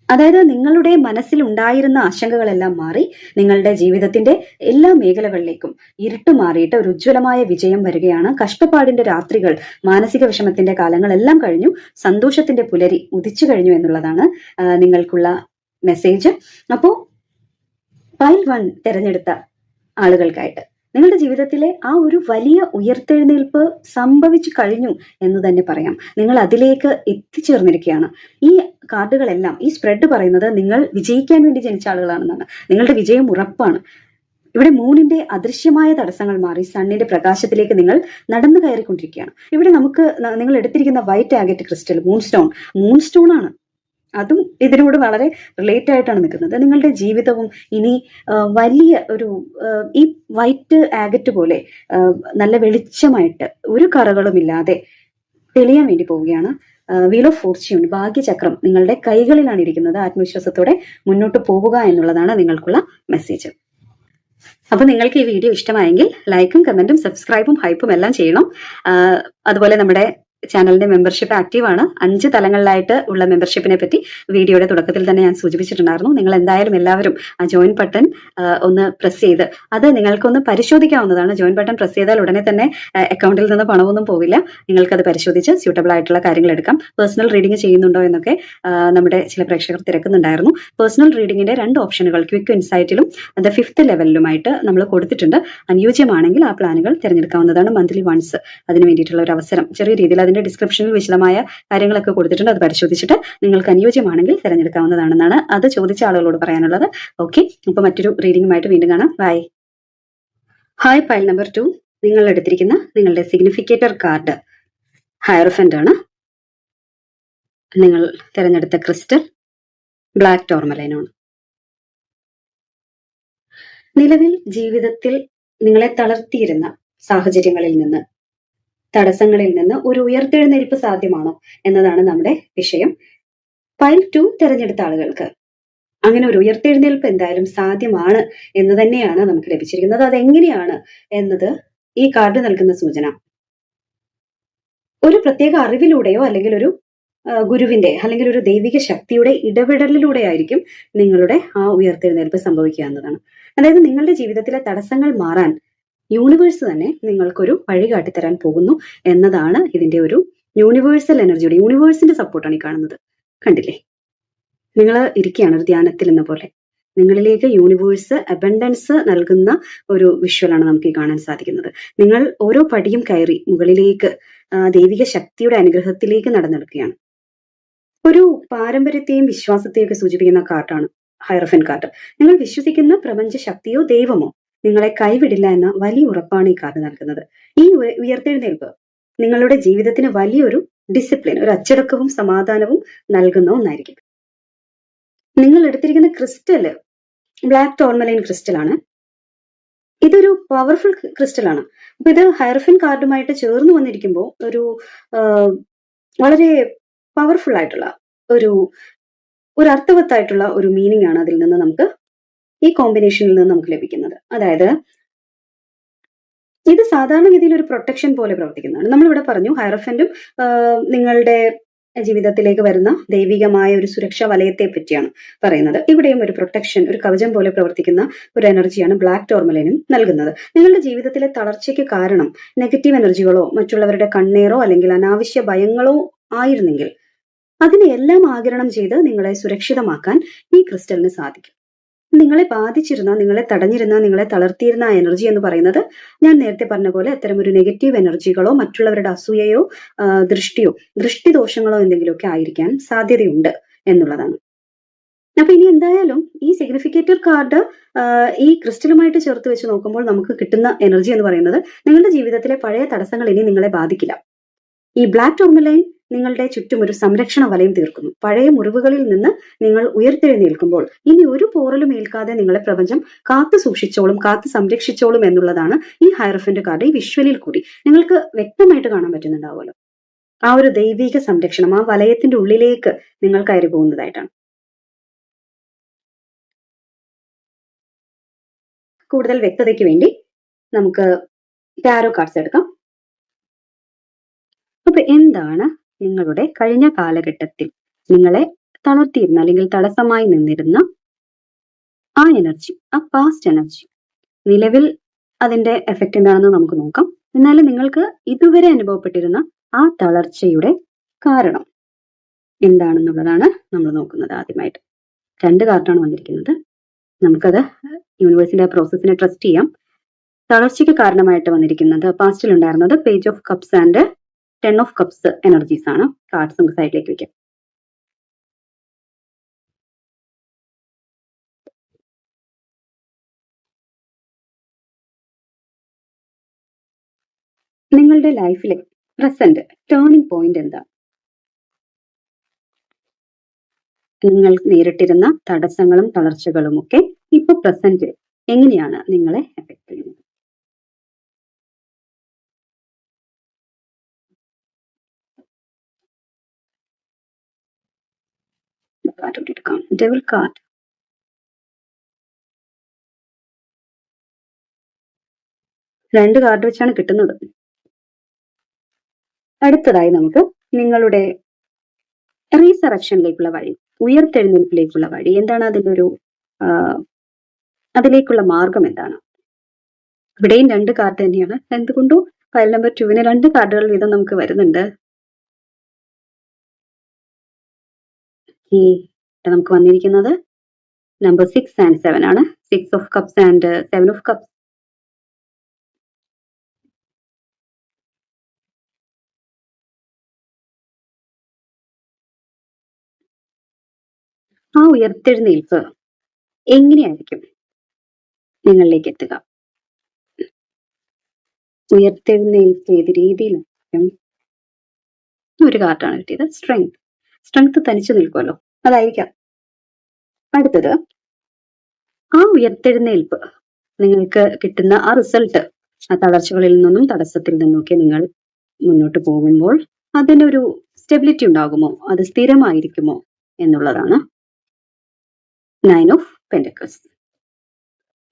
അതായത് നിങ്ങളുടെ മനസ്സിൽ ഉണ്ടായിരുന്ന ആശങ്കകളെല്ലാം മാറി നിങ്ങളുടെ ജീവിതത്തിന്റെ എല്ലാ മേഖലകളിലേക്കും ഇരുട്ട് മാറിയിട്ട് ഒരു ഉജ്ജ്വലമായ വിജയം വരികയാണ്. കഷ്ടപ്പാടിന്റെ രാത്രികൾ, മാനസിക വിഷമത്തിന്റെ കാലങ്ങളെല്ലാം കഴിഞ്ഞു, സന്തോഷത്തിന്റെ പുലരി ഉദിച്ചു കഴിഞ്ഞു എന്നുള്ളതാണ് നിങ്ങൾക്കുള്ള മെസ്സേജ്. അപ്പോ പൈൽ 1 തിരഞ്ഞെടുത്ത ആളുകൾക്കായിട്ട് നിങ്ങളുടെ ജീവിതത്തിലെ ആ ഒരു വലിയ ഉയർത്തെഴുന്നേൽപ്പ് സംഭവിച്ചു കഴിഞ്ഞു എന്ന് തന്നെ പറയാം. നിങ്ങൾ അതിലേക്ക് എത്തിച്ചേർന്നിരിക്കുകയാണ്. ഈ കാർഡുകളെല്ലാം, ഈ സ്പ്രെഡ് പറയുന്നത് നിങ്ങൾ വിജയിക്കാൻ വേണ്ടി ജനിച്ച ആളുകളാണെന്നാണ്. നിങ്ങളുടെ വിജയം ഉറപ്പാണ്. ഇവിടെ മൂണിന്റെ അദൃശ്യമായ തടസ്സങ്ങൾ മാറി സണ്ണിന്റെ പ്രകാശത്തിലേക്ക് നിങ്ങൾ നടന്നു കയറിക്കൊണ്ടിരിക്കുകയാണ്. ഇവിടെ നിങ്ങൾ എടുത്തിരിക്കുന്ന വൈറ്റ് ആഗറ്റ് ക്രിസ്റ്റൽ, മൂൺസ്റ്റോൺ ആണ്. അതും ഇതിനോട് വളരെ റിലേറ്റ് ആയിട്ടാണ് നിൽക്കുന്നത്. നിങ്ങളുടെ ജീവിതവും ഇനി വലിയ ഒരു ഈ വൈറ്റ് ആഗറ്റ് പോലെ നല്ല വെളിച്ചമായിട്ട് ഒരു കറകളും ഇല്ലാതെ തെളിയാൻ വേണ്ടി പോവുകയാണ്. വീൽ ഓഫ് ഫോർച്യൂൺ, ഭാഗ്യചക്രം നിങ്ങളുടെ കൈകളിലാണ് ഇരിക്കുന്നത്. ആത്മവിശ്വാസത്തോടെ മുന്നോട്ട് പോവുക എന്നുള്ളതാണ് നിങ്ങൾക്കുള്ള മെസ്സേജ്. അപ്പൊ നിങ്ങൾക്ക് ഈ വീഡിയോ ഇഷ്ടമായെങ്കിൽ ലൈക്കും കമന്റും സബ്സ്ക്രൈബും ഹൈപ്പും എല്ലാം ചെയ്യണം. അതുപോലെ നമ്മുടെ ചാനലിന്റെ മെമ്പർഷിപ്പ് ആക്റ്റീവ് ആണ്. 5 തലങ്ങളിലായിട്ട് ഉള്ള മെമ്പർഷിപ്പിനെ പറ്റി വീഡിയോയുടെ തുടക്കത്തിൽ തന്നെ ഞാൻ സൂചിപ്പിച്ചിട്ടുണ്ടായിരുന്നു. നിങ്ങൾ എന്തായാലും എല്ലാവരും ആ ജോയിൻ ബട്ടൺ ഒന്ന് പ്രസ് ചെയ്ത് അത് നിങ്ങൾക്കൊന്ന് പരിശോധിക്കാവുന്നതാണ്. ജോയിൻ ബട്ടൺ പ്രസ് ചെയ്താൽ ഉടനെ തന്നെ അക്കൗണ്ടിൽ നിന്ന് പണമൊന്നും പോവില്ല. നിങ്ങൾക്കത് പരിശോധിച്ച് സ്യൂട്ടബിൾ ആയിട്ടുള്ള കാര്യങ്ങൾ എടുക്കാം. പേഴ്സണൽ റീഡിംഗ് ചെയ്യുന്നുണ്ടോ എന്നൊക്കെ നമ്മുടെ ചില പ്രേക്ഷകർ തിരക്കുന്നുണ്ടായിരുന്നു. പേഴ്സണൽ റീഡിംഗിന്റെ 2 ഓപ്ഷനുകൾ ക്വിക്ക് ഇൻസൈറ്റിലും അത് 5th ലെവലിലുമായിട്ട് നമ്മൾ കൊടുത്തിട്ടുണ്ട്. അനുയോജ്യമാണെങ്കിൽ ആ പ്ലാനുകൾ തിരഞ്ഞെടുക്കാവുന്നതാണ്. മന്ത്ലി വൺസ് അതിന് വേണ്ടിയിട്ടുള്ള ഒരു അവസരം ചെറിയ രീതിയിൽ അതിന്റെ ഡിസ്ക്രിപ്ഷനിൽ വിശദമായ കാര്യങ്ങളൊക്കെ കൊടുത്തിട്ടുണ്ട്. അത് പരിശോധിച്ചിട്ട് നിങ്ങൾക്ക് അനുയോജ്യമാണെങ്കിൽ തിരഞ്ഞെടുക്കാവുന്നതാണെന്നാണ് അത് ചോദിച്ച ആളുകളോട് പറയാനുള്ളത്. ഓക്കെ, അപ്പൊ മറ്റൊരു റീഡിംഗുമായിട്ട് വീണ്ടും കാണാം. ബൈ. Hi, pile number 2. നിങ്ങൾ എടുത്തിരിക്കുന്ന നിങ്ങളുടെ സിഗ്നിഫിക്കേറ്റർ കാർഡ് ഹയറഫന്റ് ആണ്. നിങ്ങൾ തിരഞ്ഞെടുത്ത ക്രിസ്റ്റൽ ബ്ലാക്ക് ടോർമലൈനാണ്. നിലവിൽ ജീവിതത്തിൽ നിങ്ങളെ തളർത്തിയിരുന്ന സാഹചര്യങ്ങളിൽ നിന്ന്, തടസ്സങ്ങളിൽ നിന്ന് ഒരു ഉയർത്തെഴുന്നേൽപ്പ് സാധ്യമാണോ എന്നതാണ് നമ്മുടെ വിഷയം. പൈൽ 2 തിരഞ്ഞെടുത്ത ആളുകൾക്ക് അങ്ങനെ ഒരു ഉയർത്തെഴുന്നേൽപ്പ് എന്തായാലും സാധ്യമാണ് എന്ന് തന്നെയാണ് നമുക്ക് ലഭിച്ചിരിക്കുന്നത്. അതെങ്ങനെയാണ് എന്നത് ഈ കാർഡ് നൽകുന്ന സൂചന. ഒരു പ്രത്യേക അറിവിലൂടെയോ അല്ലെങ്കിൽ ഒരു ഗുരുവിന്റെ അല്ലെങ്കിൽ ഒരു ദൈവിക ശക്തിയുടെ ഇടപെടലിലൂടെ ആയിരിക്കും നിങ്ങളുടെ ആ ഉയർത്തെഴുന്നേൽപ്പ് സംഭവിക്കുക എന്നതാണ്. അതായത് നിങ്ങളുടെ ജീവിതത്തിലെ തടസ്സങ്ങൾ മാറാൻ യൂണിവേഴ്സ് തന്നെ നിങ്ങൾക്കൊരു വഴി കാട്ടിത്തരാൻ പോകുന്നു എന്നതാണ് ഇതിന്റെ ഒരു യൂണിവേഴ്സൽ എനർജിയുടെ, യൂണിവേഴ്സിന്റെ സപ്പോർട്ടാണ് ഈ കാണുന്നത്. കണ്ടില്ലേ, നിങ്ങൾ ഇരിക്കുകയാണ് ഒരു ധ്യാനത്തിൽ എന്ന പോലെ. നിങ്ങളിലേക്ക് യൂണിവേഴ്സ് അബൻഡൻസ് നൽകുന്ന ഒരു വിഷ്വലാണ് നമുക്ക് ഈ കാണാൻ സാധിക്കുന്നത്. നിങ്ങൾ ഓരോ പടിയും കയറി മുകളിലേക്ക് ദൈവിക ശക്തിയുടെ അനുഗ്രഹത്തിലേക്ക് നടന്നെടുക്കുകയാണ്. ഒരു പാരമ്പര്യത്തെയും വിശ്വാസത്തെയും ഒക്കെ സൂചിപ്പിക്കുന്ന കാർഡാണ് ഹയറഫൻ കാർഡ്. നിങ്ങൾ വിശ്വസിക്കുന്ന പ്രപഞ്ച ശക്തിയോ ദൈവമോ നിങ്ങളെ കൈവിടില്ല എന്ന വലിയ ഉറപ്പാണ് ഈ കാർഡ് നൽകുന്നത്. ഈ ഉയർത്തെഴുന്നേൽപ്പ് നിങ്ങളുടെ ജീവിതത്തിന് വലിയൊരു ഡിസിപ്ലിൻ, ഒരു അച്ചടക്കവും സമാധാനവും നൽകുന്ന ഒന്നായിരിക്കും. നിങ്ങൾ എടുത്തിരിക്കുന്ന ക്രിസ്റ്റല് ബ്ലാക്ക് ടോർമലൈൻ ക്രിസ്റ്റൽ ആണ്. ഇതൊരു പവർഫുൾ ക്രിസ്റ്റൽ ആണ്. അപ്പൊ ഇത് ഹയറഫൻ കാർഡുമായിട്ട് ചേർന്ന് വന്നിരിക്കുമ്പോൾ ഒരു വളരെ പവർഫുൾ ആയിട്ടുള്ള ഒരു അർത്ഥവത്തായിട്ടുള്ള ഒരു മീനിങ് ആണ് അതിൽ നിന്ന് നമുക്ക് ഈ കോമ്പിനേഷനിൽ നിന്ന് നമുക്ക് ലഭിക്കുന്നത്. അതായത് ഇത് സാധാരണഗതിയിൽ ഒരു പ്രൊട്ടക്ഷൻ പോലെ പ്രവർത്തിക്കുന്നതാണ്. നമ്മളിവിടെ പറഞ്ഞു ഹയറഫന്റും നിങ്ങളുടെ ജീവിതത്തിലേക്ക് വരുന്ന ദൈവികമായ ഒരു സുരക്ഷാ വലയത്തെ പറ്റിയാണ് പറയുന്നത്. ഇവിടെയും ഒരു പ്രൊട്ടക്ഷൻ, ഒരു കവചം പോലെ പ്രവർത്തിക്കുന്ന ഒരു എനർജിയാണ് ബ്ലാക്ക് ടോർമലൈനും നൽകുന്നത്. നിങ്ങളുടെ ജീവിതത്തിലെ തളർച്ചയ്ക്ക് കാരണം നെഗറ്റീവ് എനർജികളോ മറ്റുള്ളവരുടെ കണ്ണേറോ അല്ലെങ്കിൽ അനാവശ്യ ഭയങ്ങളോ ആയിരുന്നെങ്കിൽ അതിനെല്ലാം ആഗിരണം ചെയ്ത് നിങ്ങളെ സുരക്ഷിതമാക്കാൻ ഈ ക്രിസ്റ്റലിന് സാധിക്കും. നിങ്ങളെ ബാധിച്ചിരുന്ന, നിങ്ങളെ തടഞ്ഞിരുന്ന, നിങ്ങളെ തളർത്തിയിരുന്ന ആ എനർജി എന്ന് പറയുന്നത് ഞാൻ നേരത്തെ പറഞ്ഞ പോലെ അത്തരം ഒരു നെഗറ്റീവ് എനർജികളോ മറ്റുള്ളവരുടെ അസൂയയോ ദൃഷ്ടിദോഷങ്ങളോ എന്തെങ്കിലുമൊക്കെ ആയിരിക്കാൻ സാധ്യതയുണ്ട് എന്നുള്ളതാണ്. അപ്പൊ ഇനി എന്തായാലും ഈ സിഗ്നിഫിക്കേറ്റർ കാർഡ് ഈ ക്രിസ്റ്റലുമായിട്ട് ചേർത്ത് വെച്ച് നോക്കുമ്പോൾ നമുക്ക് കിട്ടുന്ന എനർജി എന്ന് പറയുന്നത് നിങ്ങളുടെ ജീവിതത്തിലെ പഴയ തടസ്സങ്ങൾ ഇനി നിങ്ങളെ ബാധിക്കില്ല. ഈ ബ്ലാക്ക് ടോർമലൈൻ നിങ്ങളുടെ ചുറ്റും ഒരു സംരക്ഷണ വലയം തീർക്കുന്നു. പഴയ മുറിവുകളിൽ നിന്ന് നിങ്ങൾ ഉയർത്തെഴുന്നേൽക്കുമ്പോൾ ഇനി ഒരു പോറലും ഏൽക്കാതെ നിങ്ങളെ പ്രപഞ്ചം കാത്തു സൂക്ഷിച്ചോളും, കാത്തു സംരക്ഷിച്ചോളും എന്നുള്ളതാണ് ഈ ഹയറഫന്റ് കാർഡ്. ഈ വിഷ്വലിൽ കൂടി നിങ്ങൾക്ക് വ്യക്തമായിട്ട് കാണാൻ പറ്റുന്നുണ്ടാവുമല്ലോ ആ ഒരു ദൈവിക സംരക്ഷണം. ആ വലയത്തിന്റെ ഉള്ളിലേക്ക് നിങ്ങൾ കയറി പോകുന്നതായിട്ടാണ്. കൂടുതൽ വ്യക്തതയ്ക്ക് വേണ്ടി നമുക്ക് ടാരോ കാർഡ്സ് എടുക്കാം. അപ്പൊ എന്താണ് നിങ്ങളുടെ കഴിഞ്ഞ കാലഘട്ടത്തിൽ നിങ്ങളെ തളർത്തിയിരുന്ന അല്ലെങ്കിൽ തടസ്സമായി നിന്നിരുന്ന ആ എനർജി, ആ പാസ്റ്റ് എനർജി? നിലവിൽ അതിന്റെ എഫക്റ്റ് എന്താണെന്ന് നമുക്ക് നോക്കാം. എന്നാലും നിങ്ങൾക്ക് ഇതുവരെ അനുഭവപ്പെട്ടിരുന്ന ആ തളർച്ചയുടെ കാരണം എന്താണെന്നുള്ളതാണ് നമ്മൾ നോക്കുന്നത്. ആദ്യമായിട്ട് 2 കാർഡാണ് വന്നിരിക്കുന്നത്. നമുക്കത് യൂണിവേഴ്സിന്റെ പ്രോസസ്സിനെ ട്രസ്റ്റ് ചെയ്യാം. തളർച്ചയ്ക്ക് കാരണമായിട്ട് വന്നിരിക്കുന്നത് പാസ്റ്റിൽ ഉണ്ടായിരുന്നത് page of cups and 10 of cups energies ആണ്. കാർഡ്സ് നമുക്ക് സൈഡിലേക്ക് വെക്കാം. നിങ്ങളുടെ ലൈഫിലെ പ്രസന്റ് ടേണിംഗ് പോയിന്റ് എന്താ? നിങ്ങൾ നേരിട്ടിരുന്ന തടസ്സങ്ങളും തളർച്ചകളും ഒക്കെ ഇപ്പൊ പ്രസന്റ് എങ്ങനെയാണ് നിങ്ങളെ എഫക്ട് ചെയ്യുന്നത്? Devil card. രണ്ട് കാർഡ് വെച്ചാണ് കിട്ടുന്നത്. അടുത്തതായി നമുക്ക് നിങ്ങളുടെ റീസറക്ഷനിലേക്കുള്ള വഴി, ഉയർത്തെഴുന്നേൽപ്പിലേക്കുള്ള വഴി എന്താണ്, അതിന്റെ ഒരു അതിലേക്കുള്ള മാർഗം എന്താണ്? ഇവിടെയും 2 കാർഡ് തന്നെയാണ്. എന്തുകൊണ്ടും ഫയൽ നമ്പർ 2-ന് 2 കാർഡുകൾ വീതം നമുക്ക് വരുന്നുണ്ട്. ഈ നമുക്ക് വന്നിരിക്കുന്നത് നമ്പർ 6 and 7 ആണ്. 6 of cups and 7 of cups. ആ ഉയർത്തെഴുന്നേൽപ്പ് എങ്ങനെയായിരിക്കും നിങ്ങളിലേക്ക് എത്തുക? ഉയർത്തെഴുന്നേൽപ്പ് ഏത് രീതിയിലായിരിക്കും? ഒരു കാർഡാണ് കിട്ടിയത്, സ്ട്രെങ്ത്. സ്ട്രെങ്ത് തനിച്ചു നിൽക്കുമല്ലോ, അതായിരിക്കാം. അടുത്തത്, ആ ഉയർത്തെഴുന്നേൽപ്പ് നിങ്ങൾക്ക് കിട്ടുന്ന ആ റിസൾട്ട്, ആ തളർച്ചകളിൽ നിന്നും തടസ്സത്തിൽ നിന്നൊക്കെ നിങ്ങൾ മുന്നോട്ട് പോകുമ്പോൾ അതിനൊരു സ്റ്റെബിലിറ്റി ഉണ്ടാകുമോ, അത് സ്ഥിരമായിരിക്കുമോ എന്നുള്ളതാണ് 9 of Pentacles.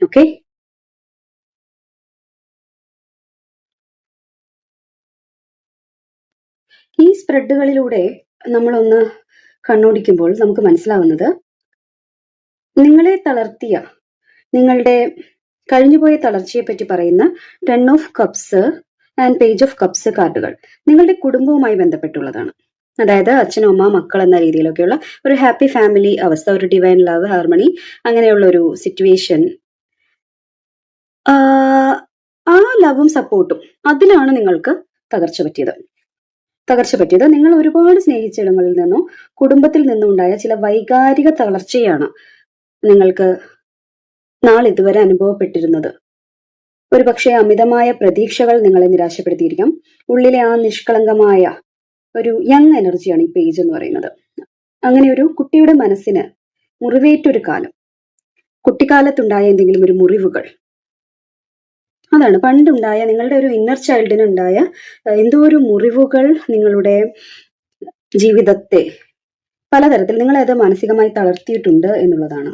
ഓക്കെ, ഈ സ്പ്രെഡുകളിലൂടെ നമ്മളൊന്ന് കണ്ണോടിക്കുമ്പോൾ നമുക്ക് മനസ്സിലാവുന്നത്, നിങ്ങളെ തളർത്തിയ, നിങ്ങളുടെ കഴിഞ്ഞുപോയ തളർച്ചയെ പറ്റി പറയുന്ന 10 of Cups and page of cups കാർഡുകൾ നിങ്ങളുടെ കുടുംബവുമായി ബന്ധപ്പെട്ടുള്ളതാണ്. അതായത് അച്ഛനും അമ്മ മക്കൾ എന്ന രീതിയിലൊക്കെയുള്ള ഒരു ഹാപ്പി ഫാമിലി അവസ്ഥ, ഒരു ഡിവൈൻ ലവ്, ഹാർമണി, അങ്ങനെയുള്ള ഒരു സിറ്റുവേഷൻ, ആ ലവും സപ്പോർട്ടും, അതിലാണ് നിങ്ങൾക്ക് തകർച്ച പറ്റിയത്. നിങ്ങൾ ഒരുപാട് സ്നേഹിച്ചിടങ്ങളിൽ നിന്നോ കുടുംബത്തിൽ നിന്നും ഉണ്ടായ ചില വൈകാരിക തളർച്ചയാണ് നിങ്ങൾക്ക് നാളിതുവരെ അനുഭവപ്പെട്ടിരുന്നത്. ഒരു പക്ഷേ അമിതമായ പ്രതീക്ഷകൾ നിങ്ങളെ നിരാശപ്പെടുത്തിയിരിക്കാം. ഉള്ളിലെ ആ നിഷ്കളങ്കമായ ഒരു യങ് എനർജിയാണ് ഈ പേജ് എന്ന് പറയുന്നത്. അങ്ങനെ ഒരു കുട്ടിയുടെ മനസ്സിന് മുറിവേറ്റൊരു കാലം, കുട്ടിക്കാലത്തുണ്ടായ എന്തെങ്കിലും ഒരു മുറിവുകൾ, അതാണ് പണ്ടുണ്ടായ നിങ്ങളുടെ ഒരു ഇന്നർ ചൈൽഡിനുണ്ടായ എന്തോ ഒരു മുറിവുകൾ നിങ്ങളുടെ ജീവിതത്തെ പലതരത്തിൽ നിങ്ങളെ അത് മാനസികമായി തളർത്തിയിട്ടുണ്ട് എന്നുള്ളതാണ്.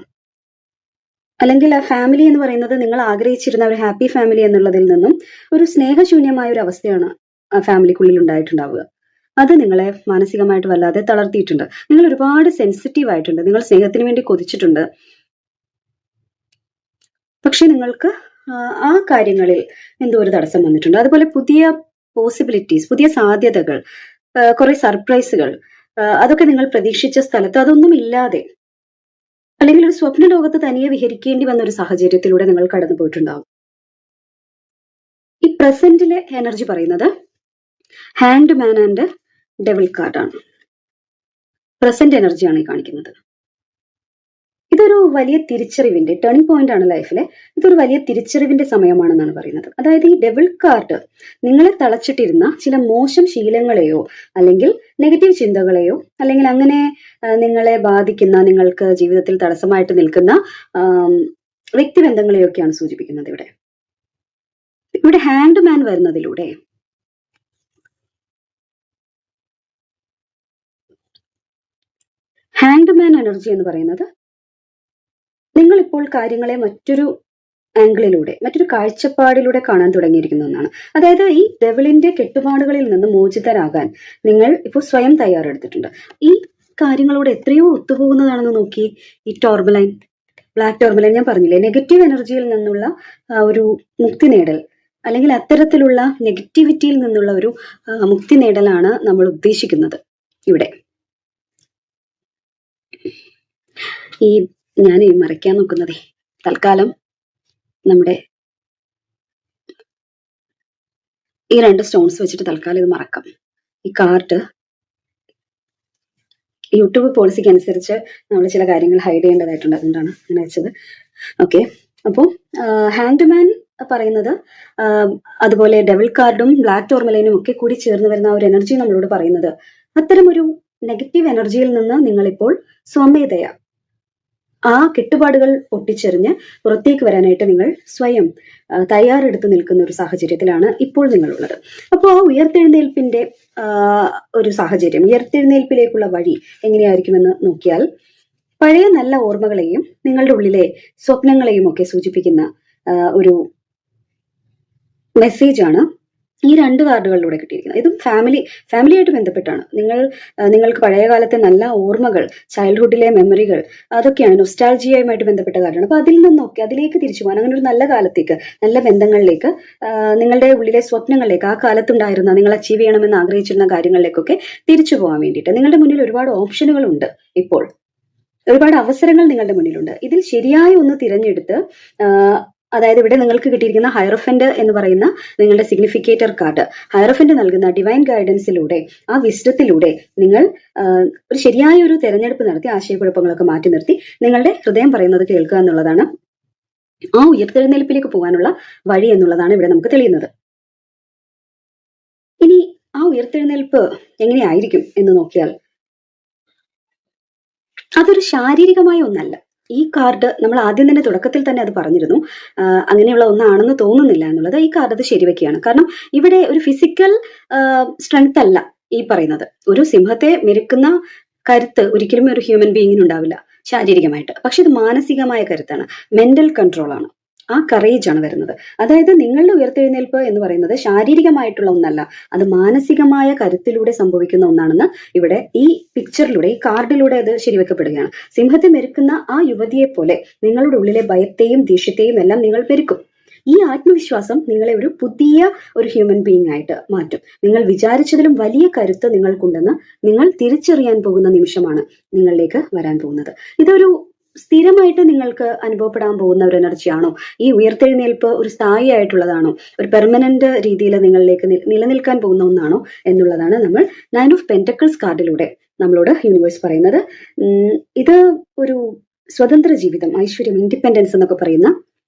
അല്ലെങ്കിൽ ആ ഫാമിലി എന്ന് പറയുന്നത് നിങ്ങൾ ആഗ്രഹിച്ചിരുന്ന ഒരു ഹാപ്പി ഫാമിലി എന്നുള്ളതിൽ നിന്നും ഒരു സ്നേഹശൂന്യമായ ഒരു അവസ്ഥയാണ് ആ ഫാമിലിക്കുള്ളിൽ ഉണ്ടായിട്ടുണ്ടാവുക. അത് നിങ്ങളെ മാനസികമായിട്ട് വല്ലാതെ തളർത്തിയിട്ടുണ്ട്. നിങ്ങൾ ഒരുപാട് സെൻസിറ്റീവ് ആയിട്ടുണ്ട്, നിങ്ങൾ സ്നേഹത്തിന് വേണ്ടി കൊതിച്ചിട്ടുണ്ട്. പക്ഷെ നിങ്ങൾക്ക് ആ കാര്യങ്ങളിൽ എന്തോ ഒരു തടസ്സം വന്നിട്ടുണ്ട്. അതുപോലെ പുതിയ പോസിബിലിറ്റീസ്, പുതിയ സാധ്യതകൾ, കുറെ സർപ്രൈസുകൾ, അതൊക്കെ നിങ്ങൾ പ്രതീക്ഷിച്ച സ്ഥലത്ത് അതൊന്നും ഇല്ലാതെ, അല്ലെങ്കിൽ ഒരു സ്വപ്ന ലോകത്ത് തനിയെ വിഹരിക്കേണ്ടി വന്ന ഒരു സാഹചര്യത്തിലൂടെ നിങ്ങൾ കടന്നു പോയിട്ടുണ്ടാവും. ഈ പ്രസന്റിലെ എനർജി പറയുന്നത് ഹാൻഡ് മാൻ ആൻഡ് ഡെവിൾ കാർഡാണ്. പ്രസന്റ് എനർജിയാണ് ഈ കാണിക്കുന്നത്. ഇതൊരു വലിയ തിരിച്ചറിവിന്റെ ടേണിംഗ് പോയിന്റ് ആണ് ലൈഫിലെ. ഇതൊരു വലിയ തിരിച്ചറിവിന്റെ സമയമാണെന്നാണ് പറയുന്നത്. അതായത് ഈ ഡെവിൾ കാർഡ് നിങ്ങളെ തളച്ചിട്ടിരുന്ന ചില മോശം ശീലങ്ങളെയോ അല്ലെങ്കിൽ നെഗറ്റീവ് ചിന്തകളെയോ അല്ലെങ്കിൽ അങ്ങനെ നിങ്ങളെ ബാധിക്കുന്ന, നിങ്ങൾക്ക് ജീവിതത്തിൽ തടസ്സമായിട്ട് നിൽക്കുന്ന വ്യക്തിബന്ധങ്ങളെയൊക്കെയാണ് സൂചിപ്പിക്കുന്നത്. ഇവിടെ ഹാൻഡ് മാൻ വരുന്നതിലൂടെ ഹാൻഡ് മാൻ എനർജി എന്ന് പറയുന്നത് നിങ്ങൾ ഇപ്പോൾ കാര്യങ്ങളെ മറ്റൊരു ആംഗിളിലൂടെ, മറ്റൊരു കാഴ്ചപ്പാടിലൂടെ കാണാൻ തുടങ്ങിയിരിക്കുന്ന ഒന്നാണ്. അതായത് ഈ ഡെവിളിന്റെ കെട്ടുപാടുകളിൽ നിന്ന് മോചിതരാകാൻ നിങ്ങൾ ഇപ്പോൾ സ്വയം തയ്യാറെടുത്തിട്ടുണ്ട്. ഈ കാര്യങ്ങളോട് എത്രയോ ഒത്തുപോകുന്നതാണെന്ന് നോക്കി. ഈ ടോർബലൈൻ, ബ്ലാക്ക് ടോർബലൈൻ, ഞാൻ പറഞ്ഞില്ലേ, നെഗറ്റീവ് എനർജിയിൽ നിന്നുള്ള ഒരു മുക്തി നേടൽ, അല്ലെങ്കിൽ അത്തരത്തിലുള്ള നെഗറ്റിവിറ്റിയിൽ നിന്നുള്ള ഒരു മുക്തി നേടലാണ് നമ്മൾ ഉദ്ദേശിക്കുന്നത് ഇവിടെ. ഈ ഞാൻ മറയ്ക്കാൻ നോക്കുന്നതേ തൽക്കാലം നമ്മുടെ ഈ 2 സ്റ്റോൺസ് വെച്ചിട്ട് തൽക്കാലം ഇത് മറക്കാം. ഈ കാർഡ് യൂട്യൂബ് പോളിസിക്ക് അനുസരിച്ച് നമ്മൾ ചില കാര്യങ്ങൾ ഹൈഡ് ചെയ്യേണ്ടതായിട്ടുണ്ട്, അതുകൊണ്ടാണ് അങ്ങനെ വെച്ചത്. ഓക്കെ, അപ്പോൾ ഹാൻഡ്മാൻ പറയുന്നത്, അതുപോലെ ഡെവിൾ കാർഡും ബ്ലാക്ക് ടോർമലൈനും ഒക്കെ കൂടി ചേർന്ന് വരുന്ന ഒരു എനർജി നമ്മളോട് പറയുന്നത്, അത്തരമൊരു നെഗറ്റീവ് എനർജിയിൽ നിന്ന് നിങ്ങളിപ്പോൾ സ്വമേധയാ ആ കെട്ടുപാടുകൾ പൊട്ടിച്ചെറിഞ്ഞ് പുറത്തേക്ക് വരാനായിട്ട് നിങ്ങൾ സ്വയം തയ്യാറെടുത്ത് നിൽക്കുന്ന ഒരു സാഹചര്യത്തിലാണ് ഇപ്പോൾ നിങ്ങളുള്ളത്. അപ്പോൾ ആ ഉയർത്തെഴുന്നേൽപ്പിന്റെ ഒരു സാഹചര്യം, ഉയർത്തെഴുന്നേൽപ്പിലേക്കുള്ള വഴി എങ്ങനെയായിരിക്കുമെന്ന് നോക്കിയാൽ, പഴയ നല്ല ഓർമ്മകളെയും നിങ്ങളുടെ ഉള്ളിലെ സ്വപ്നങ്ങളെയും ഒക്കെ സൂചിപ്പിക്കുന്ന ഒരു മെസ്സേജ് ആണ് ഈ 2 കാർഡുകളിലൂടെ കിട്ടിയിരിക്കുന്നത്. ഇതും ഫാമിലിയായിട്ട് ബന്ധപ്പെട്ടാണ്. നിങ്ങൾക്ക് പഴയ കാലത്തെ നല്ല ഓർമ്മകൾ, ചൈൽഡ്ഹുഡിലെ മെമ്മറികൾ, അതൊക്കെയാണ് നൊസ്റ്റാൾജിയയുമായിട്ട് ബന്ധപ്പെട്ട കാർഡാണ്. അപ്പൊ അതിലേക്ക് തിരിച്ചു പോകാൻ, അങ്ങനെ ഒരു നല്ല കാലത്തേക്ക്, നല്ല ബന്ധങ്ങളിലേക്ക്, നിങ്ങളുടെ ഉള്ളിലെ സ്വപ്നങ്ങളിലേക്ക്, ആ കാലത്തുണ്ടായിരുന്ന നിങ്ങൾ അച്ചീവ് ചെയ്യണമെന്ന് ആഗ്രഹിച്ചിരുന്ന കാര്യങ്ങളിലേക്കൊക്കെ തിരിച്ചു പോകാൻ വേണ്ടിയിട്ട് നിങ്ങളുടെ മുന്നിൽ ഒരുപാട് ഓപ്ഷനുകളുണ്ട്. ഇപ്പോൾ ഒരുപാട് അവസരങ്ങൾ നിങ്ങളുടെ മുന്നിലുണ്ട്. ഇതിൽ ശരിയായ ഒന്ന് തിരഞ്ഞെടുത്ത്, അതായത് ഇവിടെ നിങ്ങൾക്ക് കിട്ടിയിരിക്കുന്ന ഹയറോഫന്റ് എന്ന് പറയുന്ന നിങ്ങളുടെ സിഗ്നിഫിക്കേറ്റർ കാർഡ്, ഹയറോഫന്റ് നൽകുന്ന ഡിവൈൻ ഗൈഡൻസിലൂടെ, ആ വിസ്ഡത്തിലൂടെ നിങ്ങൾ ഒരു ശരിയായ ഒരു തെരഞ്ഞെടുപ്പ് നടത്തി ആശയക്കുഴപ്പങ്ങളൊക്കെ മാറ്റി നിർത്തി നിങ്ങളുടെ ഹൃദയം പറയുന്നത് കേൾക്കുക എന്നുള്ളതാണ് ആ ഉയർത്തെഴുന്നേൽപ്പിലേക്ക് പോകാനുള്ള വഴി എന്നുള്ളതാണ് ഇവിടെ നമുക്ക് തെളിയുന്നത്. ഇനി ആ ഉയർത്തെഴുന്നേൽപ്പ് എങ്ങനെയായിരിക്കും എന്ന് നോക്കിയാൽ, അതൊരു ശാരീരികമായ ഒന്നല്ല. ഈ കാർഡ് നമ്മൾ ആദ്യം തന്നെ തുടക്കത്തിൽ തന്നെ അത് പറഞ്ഞിരുന്നു, അങ്ങനെയുള്ള ഒന്നാണെന്ന് തോന്നുന്നില്ല എന്നുള്ളത്. ഈ കാർഡ് അത് ശരിവെക്കുകയാണ്. കാരണം ഇവിടെ ഒരു ഫിസിക്കൽ സ്ട്രെങ്ത് അല്ല ഈ പറയുന്നത്. ഒരു സിംഹത്തെ മെരുക്കുന്ന കരുത്ത് ഒരിക്കലും ഒരു ഹ്യൂമൻ ബീയിങ്ങിന് ഉണ്ടാവില്ല ശാരീരികമായിട്ട്. പക്ഷെ ഇത് മാനസികമായ കരുത്താണ്, മെന്റൽ കൺട്രോൾ ആണ്, ആ കറേജ് ആണ് വരുന്നത്. അതായത് നിങ്ങളുടെ ഉയർത്തെഴുന്നേൽപ്പ് എന്ന് പറയുന്നത് ശാരീരികമായിട്ടുള്ള ഒന്നല്ല, അത് മാനസികമായ കരുത്തിലൂടെ സംഭവിക്കുന്ന ഒന്നാണെന്ന് ഇവിടെ ഈ പിക്ചറിലൂടെ, ഈ കാർഡിലൂടെ അത് ശരിവെക്കപ്പെടുകയാണ്. സിംഹത്തെ മെരുക്കുന്ന ആ യുവതിയെ പോലെ നിങ്ങളുടെ ഉള്ളിലെ ഭയത്തെയും ദേഷ്യത്തെയും എല്ലാം നിങ്ങൾ മെരുക്കും. ഈ ആത്മവിശ്വാസം നിങ്ങളെ ഒരു പുതിയ ഒരു ഹ്യൂമൻ ബീയിങ് ആയിട്ട് മാറ്റും. നിങ്ങൾ വിചാരിച്ചതിലും വലിയ കരുത്ത് നിങ്ങൾക്കുണ്ടെന്ന് നിങ്ങൾ തിരിച്ചറിയാൻ പോകുന്ന നിമിഷമാണ് നിങ്ങളിലേക്ക് വരാൻ പോകുന്നത്. ഇതൊരു സ്ഥിരമായിട്ട് നിങ്ങൾക്ക് അനുഭവപ്പെടാൻ പോകുന്ന ഒരു എനർജിയാണോ? ഈ ഉയർത്തെഴുന്നേൽപ്പ് ഒരു സ്ഥായി ആയിട്ടുള്ളതാണോ? ഒരു പെർമനന്റ് രീതിയിൽ നിങ്ങളിലേക്ക് നിലനിൽക്കാൻ പോകുന്ന ഒന്നാണോ എന്നുള്ളതാണ് നമ്മൾ 9 ഓഫ് പെന്റക്കിൾസ് കാർഡിലൂടെ നമ്മളോട് യൂണിവേഴ്സ് പറയുന്നത്. ഇത് ഒരു സ്വതന്ത്ര ജീവിതം, ഐശ്വര്യം, ഇൻഡിപെൻഡൻസ് എന്നൊക്കെ പറയുന്ന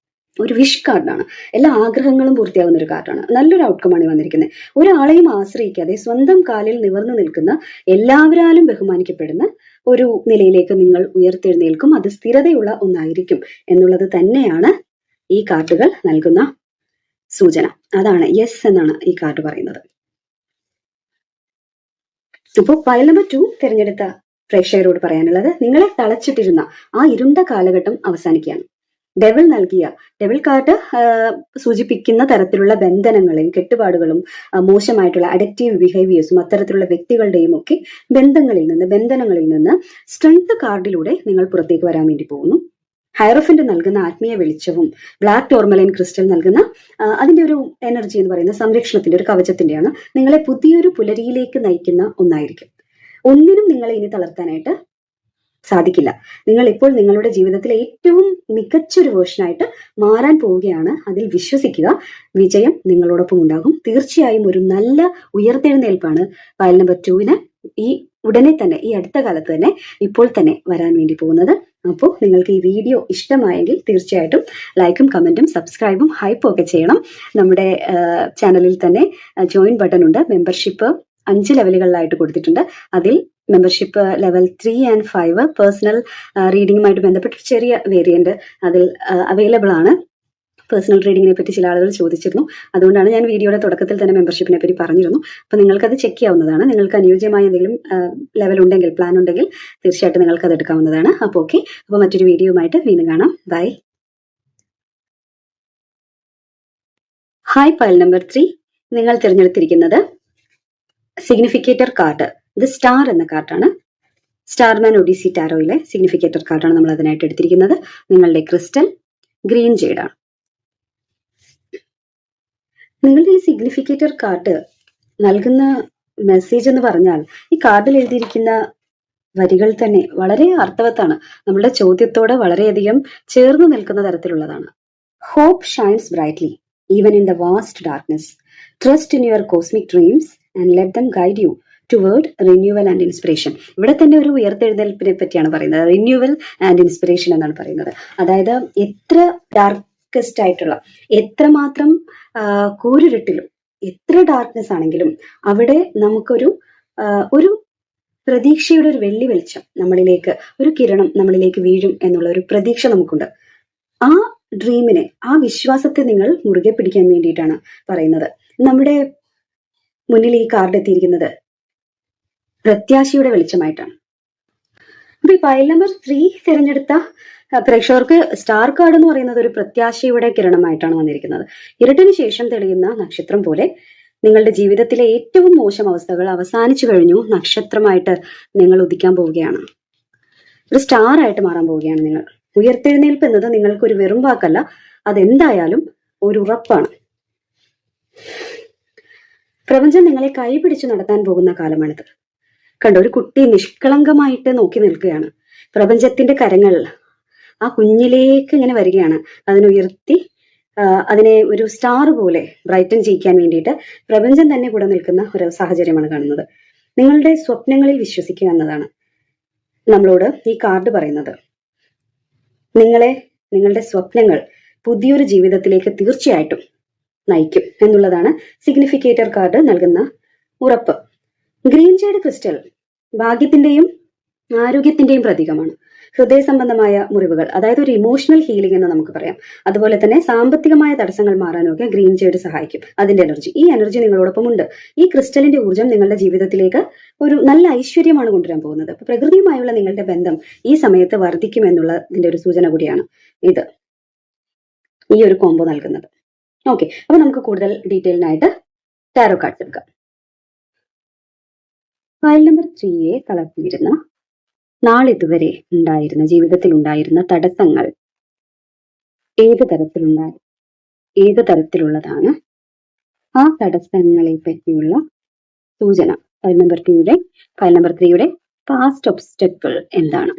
ഒരു വിഷ് കാർഡാണ്. എല്ലാ ആഗ്രഹങ്ങളും പൂർത്തിയാകുന്ന ഒരു കാർഡാണ്. നല്ലൊരു ഔട്ട്കമാണ് വന്നിരിക്കുന്നത്. ഒരാളെയും ആശ്രയിക്കാതെ സ്വന്തം കാലിൽ നിവർന്നു നിൽക്കുന്ന, എല്ലാവരാലും ബഹുമാനിക്കപ്പെടുന്ന ഒരു നിലയിലേക്ക് നിങ്ങൾ ഉയർത്തെഴുന്നേൽക്കും. അത് സ്ഥിരതയുള്ള ഒന്നായിരിക്കും എന്നുള്ളത് തന്നെയാണ് ഈ കാർഡുകൾ നൽകുന്ന സൂചന. അതാണ് യെസ് എന്നാണ് ഈ കാർഡ് പറയുന്നത്. അപ്പോൾ ഫയൽ നമ്പർ 2 തിരഞ്ഞെടുത്ത പ്രേക്ഷകരോട് പറയാനുള്ളത്, നിങ്ങളെ തളച്ചിട്ടിരുന്ന ആ ഇരുണ്ട കാലഘട്ടം അവസാനിക്കുകയാണ്. ഡെവിൾ കാർഡ് സൂചിപ്പിക്കുന്ന തരത്തിലുള്ള ബന്ധനങ്ങളെയും കെട്ടുപാടുകളും മോശമായിട്ടുള്ള അഡിക്റ്റീവ് ബിഹേവിയേഴ്സും അത്തരത്തിലുള്ള വ്യക്തികളുടെയും ഒക്കെ ബന്ധനങ്ങളിൽ നിന്ന് സ്ട്രെങ്ത് കാർഡിലൂടെ നിങ്ങൾ പുറത്തേക്ക് വരാൻ വേണ്ടി പോകുന്നു. ഹയറോഫന്റ് നൽകുന്ന ആത്മീയ വെളിച്ചവും ബ്ലാക്ക് ടോർമലൈൻ ക്രിസ്റ്റൽ നൽകുന്ന അതിന്റെ ഒരു എനർജി എന്ന് പറയുന്ന സംരക്ഷണത്തിന്റെ ഒരു കവചത്തിന്റെയാണ് നിങ്ങളെ പുതിയൊരു പുലരിയിലേക്ക് നയിക്കുന്ന ഒന്നായിരിക്കും. ഒന്നിനും നിങ്ങളെ ഇനി തളർത്താനായിട്ട് സാധിക്കില്ല. നിങ്ങൾ ഇപ്പോൾ നിങ്ങളുടെ ജീവിതത്തിലെ ഏറ്റവും മികച്ചൊരു വേർഷനായിട്ട് മാറാൻ പോവുകയാണ്. അതിൽ വിശ്വസിക്കുക. വിജയം നിങ്ങളോടൊപ്പം ഉണ്ടാകും. തീർച്ചയായും ഒരു നല്ല ഉയർത്തെഴുന്നേൽപ്പാണ് ഫയൽ നമ്പർ 2 ഈ ഉടനെ തന്നെ, ഈ അടുത്ത കാലത്ത് തന്നെ, ഇപ്പോൾ തന്നെ വരാൻ വേണ്ടി പോകുന്നത്. അപ്പോൾ നിങ്ങൾക്ക് ഈ വീഡിയോ ഇഷ്ടമായെങ്കിൽ തീർച്ചയായിട്ടും ലൈക്കും കമന്റും സബ്സ്ക്രൈബും ഹൈപ്പും ഒക്കെ ചെയ്യണം. നമ്മുടെ ചാനലിൽ തന്നെ ജോയിൻ ബട്ടൺ ഉണ്ട്. മെമ്പർഷിപ്പ് 5 ലെവലുകളിലായിട്ട് കൊടുത്തിട്ടുണ്ട്. അതിൽ മെമ്പർഷിപ്പ് ലെവൽ 3 and 5 പേഴ്സണൽ റീഡിങ്ങുമായിട്ട് ബന്ധപ്പെട്ട ചെറിയ വേരിയന്റ് അതിൽ അവൈലബിൾ ആണ്. പേഴ്സണൽ റീഡിങ്ങിനെ പറ്റി ചില ആളുകൾ ചോദിച്ചിരുന്നു. അതുകൊണ്ടാണ് ഞാൻ വീഡിയോയുടെ തുടക്കത്തിൽ തന്നെ മെമ്പർഷിപ്പിനെ പറ്റി പറഞ്ഞിരുന്നു. അപ്പൊ നിങ്ങൾക്കത് ചെക്ക് ചെയ്യാവുന്നതാണ്. നിങ്ങൾക്ക് അനുയോജ്യമായ എന്തെങ്കിലും ലെവൽ ഉണ്ടെങ്കിൽ, പ്ലാൻ ഉണ്ടെങ്കിൽ തീർച്ചയായിട്ടും നിങ്ങൾക്ക് അത് എടുക്കാവുന്നതാണ്. അപ്പോൾ ഓക്കെ, അപ്പോൾ മറ്റൊരു വീഡിയോയുമായിട്ട് വീണ്ടും കാണാം. ബൈ. ഹായ്, ഫയൽ നമ്പർ 3 നിങ്ങൾ തിരഞ്ഞെടുത്തിരിക്കുന്നത് സിഗ്നിഫിക്കേറ്റർ കാർഡ്. ഇത് സ്റ്റാർ എന്ന കാർഡാണ്. സ്റ്റാർമാൻ ഒഡീസി ടാരോയിലെ സിഗ്നിഫിക്കേറ്റർ കാർഡാണ് നമ്മൾ അതിനായിട്ട് എടുത്തിരിക്കുന്നത്. നിങ്ങളുടെ ക്രിസ്റ്റൽ ഗ്രീൻ ജെയ്ഡാണ്. നിങ്ങളുടെ ഈ സിഗ്നിഫിക്കേറ്റർ കാർഡ് നൽകുന്ന മെസ്സേജ് എന്ന് പറഞ്ഞാൽ, ഈ കാർഡിൽ എഴുതിയിരിക്കുന്ന വരികൾ തന്നെ വളരെ അർത്ഥവത്താണ്. നമ്മുടെ ചോദ്യത്തോട് വളരെയധികം ചേർന്ന് നിൽക്കുന്ന തരത്തിലുള്ളതാണ്. Hope shines brightly even in the vast darkness. Trust in your cosmic dreams and let them guide you toward renewal and inspiration. ഇവിടെ തന്നെ ഒരു ഉയർത്തെഴുന്നേൽപ്പിനെ പറ്റിയാണ് പറയുന്നത്. റിന്യൂവൽ ആൻഡ് ഇൻസ്പിറേഷൻ എന്നാണ് പറയുന്നത്. അതായത് എത്ര ഡാർക്കസ്റ്റ് ആയിട്ടുള്ള, എത്രമാത്രം കൂരിരുട്ടിലും, എത്ര ഡാർക്ക്നെസ് ആണെങ്കിലും അവിടെ നമുക്കൊരു ഒരു പ്രതീക്ഷയുടെ ഒരു വെള്ളി വെളിച്ചം നമ്മളിലേക്ക്, ഒരു കിരണം നമ്മളിലേക്ക് വീഴും എന്നുള്ള ഒരു പ്രതീക്ഷ നമുക്കുണ്ട്. ആ ഡ്രീമിനെ, ആ വിശ്വാസത്തെ നിങ്ങൾ മുറുകെ പിടിക്കാൻ വേണ്ടിയിട്ടാണ് പറയുന്നത്. നമ്മുടെ മുന്നിൽ ഈ കാർഡ് എത്തിയിരിക്കുന്നത് പ്രത്യാശയുടെ വെളിച്ചമായിട്ടാണ്. അപ്പൊ ഈ ഫയൽ നമ്പർ 3 തിരഞ്ഞെടുത്ത പ്രേക്ഷകർക്ക് സ്റ്റാർ കാർഡ് എന്ന് പറയുന്നത് ഒരു പ്രത്യാശയുടെ കിരണമായിട്ടാണ് വന്നിരിക്കുന്നത്. ഇരുട്ടിന് ശേഷം തെളിയുന്ന നക്ഷത്രം പോലെ നിങ്ങളുടെ ജീവിതത്തിലെ ഏറ്റവും മോശം അവസ്ഥകൾ അവസാനിച്ചു കഴിഞ്ഞു. നക്ഷത്രമായിട്ട് നിങ്ങൾ ഉദിക്കാൻ പോവുകയാണ്. ഒരു സ്റ്റാർ ആയിട്ട് മാറാൻ പോവുകയാണ് നിങ്ങൾ. ഉയർത്തെഴുന്നേൽപ്പ് എന്നത് നിങ്ങൾക്ക് ഒരു വെറും വാക്കല്ല, അതെന്തായാലും ഒരു ഉറപ്പാണ്. പ്രപഞ്ചം നിങ്ങളെ കൈപിടിച്ചു നടത്താൻ പോകുന്ന കാലമാണിത്. കണ്ടോ, ഒരു കുട്ടി നിഷ്കളങ്കമായിട്ട് നോക്കി നിൽക്കുകയാണ്. പ്രപഞ്ചത്തിന്റെ കരങ്ങൾ ആ കുഞ്ഞിലേക്ക് ഇങ്ങനെ വരികയാണ്. അതിനുയർത്തി അതിനെ ഒരു സ്റ്റാർ പോലെ ബ്രൈറ്റൻ ചെയ്യിക്കാൻ വേണ്ടിയിട്ട് പ്രപഞ്ചം തന്നെ കൂടെ നിൽക്കുന്ന ഒരു സാഹചര്യമാണ് കാണുന്നത്. നിങ്ങളുടെ സ്വപ്നങ്ങളിൽ വിശ്വസിക്കുക എന്നതാണ് നമ്മളോട് ഈ കാർഡ് പറയുന്നത്. നിങ്ങളുടെ സ്വപ്നങ്ങൾ പുതിയൊരു ജീവിതത്തിലേക്ക് തീർച്ചയായിട്ടും നയിക്കും എന്നുള്ളതാണ് സിഗ്നിഫിക്കേറ്റർ കാർഡ് നൽകുന്ന ഉറപ്പ്. ഗ്രീൻ ജേഡ് ക്രിസ്റ്റൽ ഭാഗ്യത്തിന്റെയും ആരോഗ്യത്തിന്റെയും പ്രതീകമാണ്. ഹൃദയ സംബന്ധമായ മുറിവുകൾ, അതായത് ഒരു ഇമോഷണൽ ഹീലിംഗ് എന്ന് നമുക്ക് പറയാം. അതുപോലെ തന്നെ സാമ്പത്തികമായ തടസ്സങ്ങൾ മാറാനൊക്കെ ഗ്രീൻ ജേഡ് സഹായിക്കും. അതിന്റെ ഈ എനർജി നിങ്ങളോടൊപ്പം ഉണ്ട്. ഈ ക്രിസ്റ്റലിന്റെ ഊർജ്ജം നിങ്ങളുടെ ജീവിതത്തിലേക്ക് ഒരു നല്ല ഐശ്വര്യമാണ് കൊണ്ടുവരാൻ പോകുന്നത്. അപ്പൊ പ്രകൃതിയുമായുള്ള നിങ്ങളുടെ ബന്ധം ഈ സമയത്ത് വർദ്ധിക്കും എന്നുള്ളതിന്റെ ഒരു സൂചന കൂടിയാണ് ഇത്, ഈ ഒരു കോംബോ നൽകുന്നത്. ഓക്കെ, അപ്പൊ നമുക്ക് കൂടുതൽ ഡീറ്റെയിലിനായിട്ട് ടാരോ കാർഡ്സ് എടുക്കാം. ഫയൽ നമ്പർ 3 തളർത്തിയിരുന്ന നാളിതുവരെ ഉണ്ടായിരുന്ന ജീവിതത്തിൽ ഉണ്ടായിരുന്ന തടസ്സങ്ങൾ ഏത് തരത്തിലുള്ളതാണ്? ആ തടസ്സങ്ങളെ പറ്റിയുള്ള സൂചന ഫയൽ നമ്പർ 3യുടെ പാസ്റ്റ് ഒബ്സ്റ്റക്കിൾ എന്താണ്?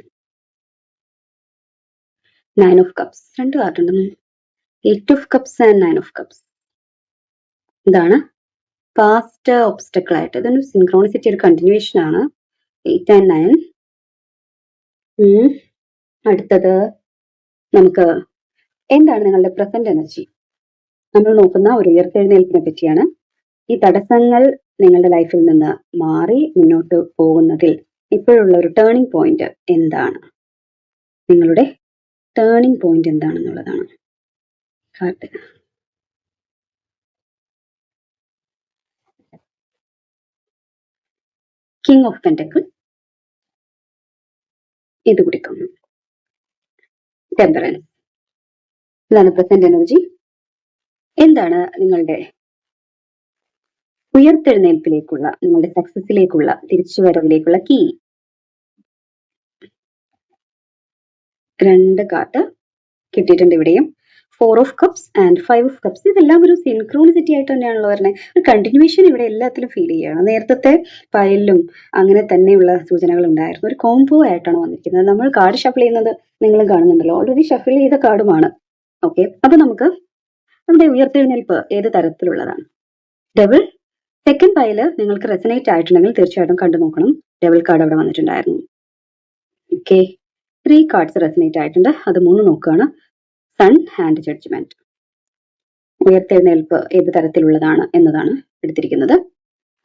9 ഓഫ് കപ്സ്, 2 കാർഡ് ഉണ്ടെന്ന്. 8 of cups and 9 of cups. ഇതാണ് പാസ്റ്റ് ഒബ്സ്റ്റക്കിൾ ആയിട്ട്. ഇതൊരു സിൻക്രോണിസിറ്റി, ഒരു കണ്ടിന്യൂവേഷൻ ആണ്. 8 ആൻഡ് 9. അടുത്തത് നമുക്ക് എന്താണ് നിങ്ങളുടെ പ്രസന്റ് എനർജി? നമ്മൾ നോക്കുന്ന ഒരു ഉയർത്തെഴുന്നേൽപ്പിനെ പറ്റിയാണ്. ഈ തടസ്സങ്ങൾ നിങ്ങളുടെ ലൈഫിൽ നിന്ന് മാറി മുന്നോട്ട് പോകുന്നതിൽ ഇപ്പോഴുള്ള ഒരു ടേണിംഗ് പോയിന്റ് എന്താണ്? നിങ്ങളുടെ ടേണിംഗ് പോയിന്റ് എന്താണെന്നുള്ളതാണ് കാർഡ്. കിങ് ഓഫ് പെന്റക്കിൾ, ഇത് കുടിക്കുന്നു. ടെമ്പറൻസ്, ഇതാണ് പ്രസന്റ് എനർജി. എന്താണ് നിങ്ങളുടെ ഉയർത്തെഴുന്നേൽപ്പിലേക്കുള്ള, നിങ്ങളുടെ സക്സസിലേക്കുള്ള, തിരിച്ചുവരവിലേക്കുള്ള കീ? 2 കാർഡ് കിട്ടിയിട്ടുണ്ട് ഇവിടെയും. 4 of cups and 5 of cups. ഇതെല്ലാം ഒരു സിൻക്രോണിസിറ്റി ആയിട്ട് തന്നെയാണല്ലോ പറഞ്ഞത്. ഒരു കണ്ടിന്യൂവേഷൻ ഇവിടെ എല്ലാത്തിലും ഫീൽ ചെയ്യുകയാണ്. നേരത്തെ ഫയലിലും അങ്ങനെ തന്നെയുള്ള സൂചനകൾ ഉണ്ടായിരുന്നു. ഒരു കോംബോ ആയിട്ടാണ് വന്നിരിക്കുന്നത്. നമ്മൾ കാർഡ് ഷഫിൾ ചെയ്യുന്നത് നിങ്ങളും കാണുന്നുണ്ടല്ലോ, ഓൾറെഡി ഷഫിൾ ചെയ്ത കാർഡുമാണ്. ഓക്കെ, അപ്പൊ നമുക്ക് നമ്മുടെ ഉയർത്തെഴുന്നേൽപ്പ് ഏത് തരത്തിലുള്ളതാണ്? ഡബിൾ. സെക്കൻഡ് ഫയല് നിങ്ങൾക്ക് റെസനേറ്റ് ആയിട്ടുണ്ടെങ്കിൽ തീർച്ചയായിട്ടും കണ്ടു നോക്കണം. ഡബിൾ കാർഡ് അവിടെ വന്നിട്ടുണ്ടായിരുന്നു. ഓക്കെ, 3 കാർഡ്സ് റെസനേറ്റ് ആയിട്ടുണ്ട്. അത് 3 നോക്കുകയാണ്. Sun and judgement. ഉയർത്തെഴുന്നേൽപ്പ് ഏത് തരത്തിലുള്ളതാണ് എന്നതാണ് എടുത്തിരിക്കുന്നത്.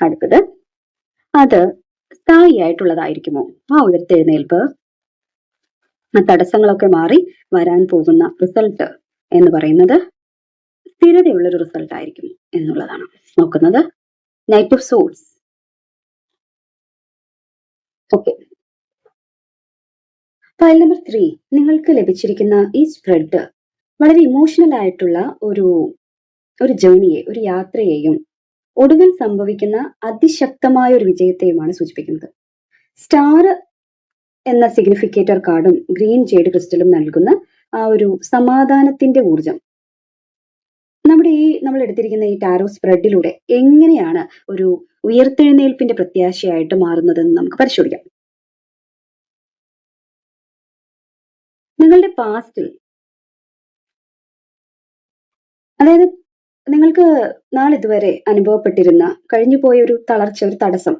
അടുത്തത്, അത് സ്ഥായിയായിട്ടുള്ളതായിരിക്കുമോ? ആ ഉയർത്തെഴുന്നേൽപ്പ്, ആ തടസ്സങ്ങളൊക്കെ മാറി വരാൻ പോകുന്ന റിസൾട്ട് എന്ന് പറയുന്നത് സ്ഥിരതയുള്ളൊരു റിസൾട്ട് ആയിരിക്കും എന്നുള്ളതാണ് നോക്കുന്നത്. Knight of swords. Okay, file number 3 നിങ്ങൾക്ക് ലഭിച്ചിരിക്കുന്ന ഈ സ്പ്രെഡ് വളരെ ഇമോഷണൽ ആയിട്ടുള്ള ഒരു ജേണിയെ, ഒരു യാത്രയെയും ഒടുവിൽ സംഭവിക്കുന്ന അതിശക്തമായ ഒരു വിജയത്തെയുമാണ് സൂചിപ്പിക്കുന്നത്. സ്റ്റാർ എന്ന സിഗ്നിഫിക്കേറ്റർ കാർഡും ഗ്രീൻ ജേഡ് ക്രിസ്റ്റലും നൽകുന്ന ആ ഒരു സമാധാനത്തിന്റെ ഊർജം നമ്മൾ എടുത്തിരിക്കുന്ന ഈ ടാരോ സ്പ്രെഡിലൂടെ എങ്ങനെയാണ് ഒരു ഉയർത്തെഴുന്നേൽപ്പിന്റെ പ്രത്യാശയായിട്ട് മാറുന്നതെന്ന് നമുക്ക് പരിശോധിക്കാം. നിങ്ങളുടെ പാസ്റ്റിൽ, അതായത് നിങ്ങൾക്ക് നാളിതുവരെ അനുഭവപ്പെട്ടിരുന്ന കഴിഞ്ഞു പോയ ഒരു തളർച്ച, ഒരു തടസ്സം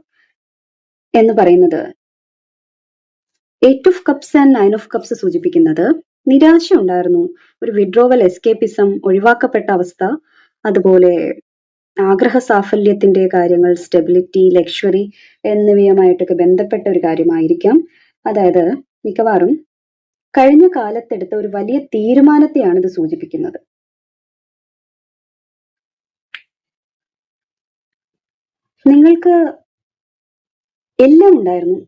എന്ന് പറയുന്നത് 8 of cups and 9 of cups സൂചിപ്പിക്കുന്നത് നിരാശ ഉണ്ടായിരുന്നു, ഒരു വിഡ്രോവൽ, എസ്കേപ്പിസം, ഒഴിവാക്കപ്പെട്ട അവസ്ഥ, അതുപോലെ ആഗ്രഹ സാഫല്യത്തിന്റെ കാര്യങ്ങൾ, സ്റ്റെബിലിറ്റി, ലക്ഷറി എന്നിവയുമായിട്ടൊക്കെ ബന്ധപ്പെട്ട ഒരു കാര്യമായിരിക്കാം. അതായത് മിക്കവാറും കഴിഞ്ഞ കാലത്തെടുത്ത ഒരു വലിയ തീരുമാനത്തെയാണ് ഇത് സൂചിപ്പിക്കുന്നത്. നിങ്ങൾക്ക് എല്ലാം ഉണ്ടായിരുന്നു,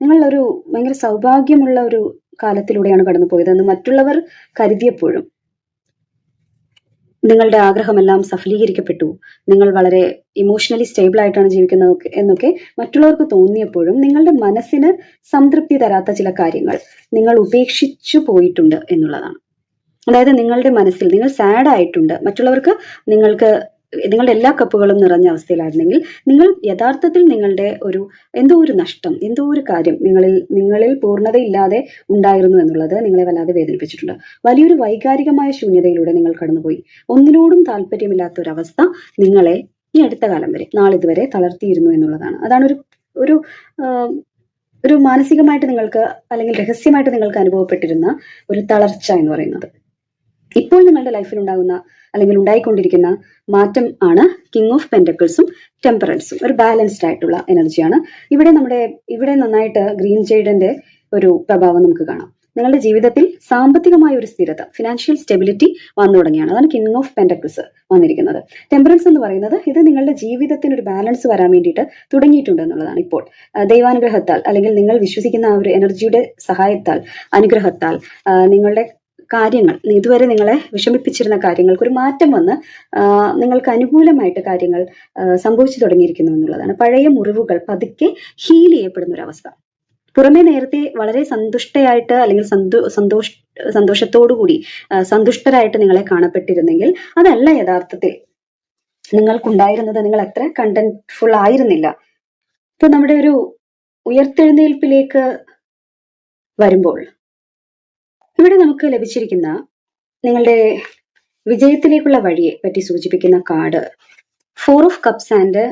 നിങ്ങൾ ഒരു ഭയങ്കര സൗഭാഗ്യമുള്ള ഒരു കാലത്തിലൂടെയാണ് കടന്നു പോയതെന്ന് മറ്റുള്ളവർ കരുതിയപ്പോഴും നിങ്ങളുടെ ആഗ്രഹമെല്ലാം സഫലീകരിക്കപ്പെട്ടു, നിങ്ങൾ വളരെ ഇമോഷണലി സ്റ്റേബിൾ ആയിട്ടാണ് ജീവിക്കുന്നത് എന്നൊക്കെ മറ്റുള്ളവർക്ക് തോന്നിയപ്പോഴും നിങ്ങളുടെ മനസ്സിന് സംതൃപ്തി തരാത്ത ചില കാര്യങ്ങൾ നിങ്ങൾ ഉപേക്ഷിച്ചു പോയിട്ടുണ്ട് എന്നുള്ളതാണ്. അതായത് നിങ്ങളുടെ മനസ്സിൽ നിങ്ങൾ സാഡ് ആയിട്ടുണ്ട്, മറ്റുള്ളവർക്ക് നിങ്ങളുടെ എല്ലാ കപ്പുകളും നിറഞ്ഞ അവസ്ഥയിലായിരുന്നെങ്കിൽ നിങ്ങൾ യഥാർത്ഥത്തിൽ നിങ്ങളുടെ എന്തോ ഒരു നഷ്ടം, എന്തോ ഒരു കാര്യം നിങ്ങളിൽ പൂർണ്ണതയില്ലാതെ ഉണ്ടായിരുന്നു എന്നുള്ളത് നിങ്ങളെ വല്ലാതെ വേദനിപ്പിച്ചിട്ടുണ്ട്. വലിയൊരു വൈകാരികമായ ശൂന്യതയിലൂടെ നിങ്ങൾ കടന്നുപോയി. ഒന്നിനോടും താല്പര്യമില്ലാത്ത ഒരവസ്ഥ നിങ്ങളെ ഈ അടുത്ത കാലം വരെ, നാളിതുവരെ തളർത്തിയിരുന്നു എന്നുള്ളതാണ്. അതാണ് ഒരു മാനസികമായിട്ട് നിങ്ങൾക്ക്, അല്ലെങ്കിൽ രഹസ്യമായിട്ട് നിങ്ങൾക്ക് അനുഭവപ്പെട്ടിരുന്ന ഒരു തളർച്ച എന്ന് പറയുന്നത്. ഇപ്പോൾ നിങ്ങളുടെ ലൈഫിൽ ഉണ്ടാകുന്ന അല്ലെങ്കിൽ ഉണ്ടായിക്കൊണ്ടിരിക്കുന്ന മാറ്റം ആണ് കിങ് ഓഫ് പെന്റക്കിൾസും ടെമ്പറൻസും. ഒരു ബാലൻസ്ഡ് ആയിട്ടുള്ള എനർജിയാണ് ഇവിടെ നന്നായിട്ട് ഗ്രീൻ ജെയ്ഡിന്റെ ഒരു പ്രഭാവം നമുക്ക് കാണാം. നിങ്ങളുടെ ജീവിതത്തിൽ സാമ്പത്തികമായ ഒരു സ്ഥിരത, ഫിനാൻഷ്യൽ സ്റ്റെബിലിറ്റി വന്നു തുടങ്ങിയാണ്. അതാണ് കിങ് ഓഫ് പെന്റക്കിൾസ് വന്നിരിക്കുന്നത്. ടെമ്പറൻസ് എന്ന് പറയുന്നത് ഇത് നിങ്ങളുടെ ജീവിതത്തിന് ഒരു ബാലൻസ് വരാൻ വേണ്ടിയിട്ട് തുടങ്ങിയിട്ടുണ്ട് എന്നുള്ളതാണ്. ഇപ്പോൾ ദൈവാനുഗ്രഹത്താൽ, അല്ലെങ്കിൽ നിങ്ങൾ വിശ്വസിക്കുന്ന ആ ഒരു എനർജിയുടെ സഹായത്താൽ, അനുഗ്രഹത്താൽ നിങ്ങളുടെ കാര്യങ്ങൾ, ഇതുവരെ നിങ്ങളെ വിഷമിപ്പിച്ചിരുന്ന കാര്യങ്ങൾക്ക് ഒരു മാറ്റം വന്ന് നിങ്ങൾക്ക് അനുകൂലമായിട്ട് കാര്യങ്ങൾ സംഭവിച്ചു തുടങ്ങിയിരിക്കുന്നു എന്നുള്ളതാണ്. പഴയ മുറിവുകൾ പതുക്കെ ഹീൽ ചെയ്യപ്പെടുന്ന ഒരു അവസ്ഥ. പുറമെ നേരത്തെ വളരെ സന്തുഷ്ടയായിട്ട്, അല്ലെങ്കിൽ സന്തോഷത്തോടുകൂടി സന്തുഷ്ടരായിട്ട് നിങ്ങളെ കാണപ്പെട്ടിരുന്നെങ്കിൽ അതല്ല യഥാർത്ഥത്തിൽ നിങ്ങൾക്കുണ്ടായിരുന്നത്. നിങ്ങൾ അത്ര കണ്ടന്റ്ഫുൾ ആയിരുന്നില്ല. ഇപ്പൊ നമ്മുടെ ഒരു ഉയർത്തെഴുന്നേൽപ്പിലേക്ക് വരുമ്പോൾ ഇവിടെ നമുക്ക് ലഭിച്ചിരിക്കുന്ന നിങ്ങളുടെ വിജയത്തിലേക്കുള്ള വഴിയെ പറ്റി സൂചിപ്പിക്കുന്ന card 4 of cups and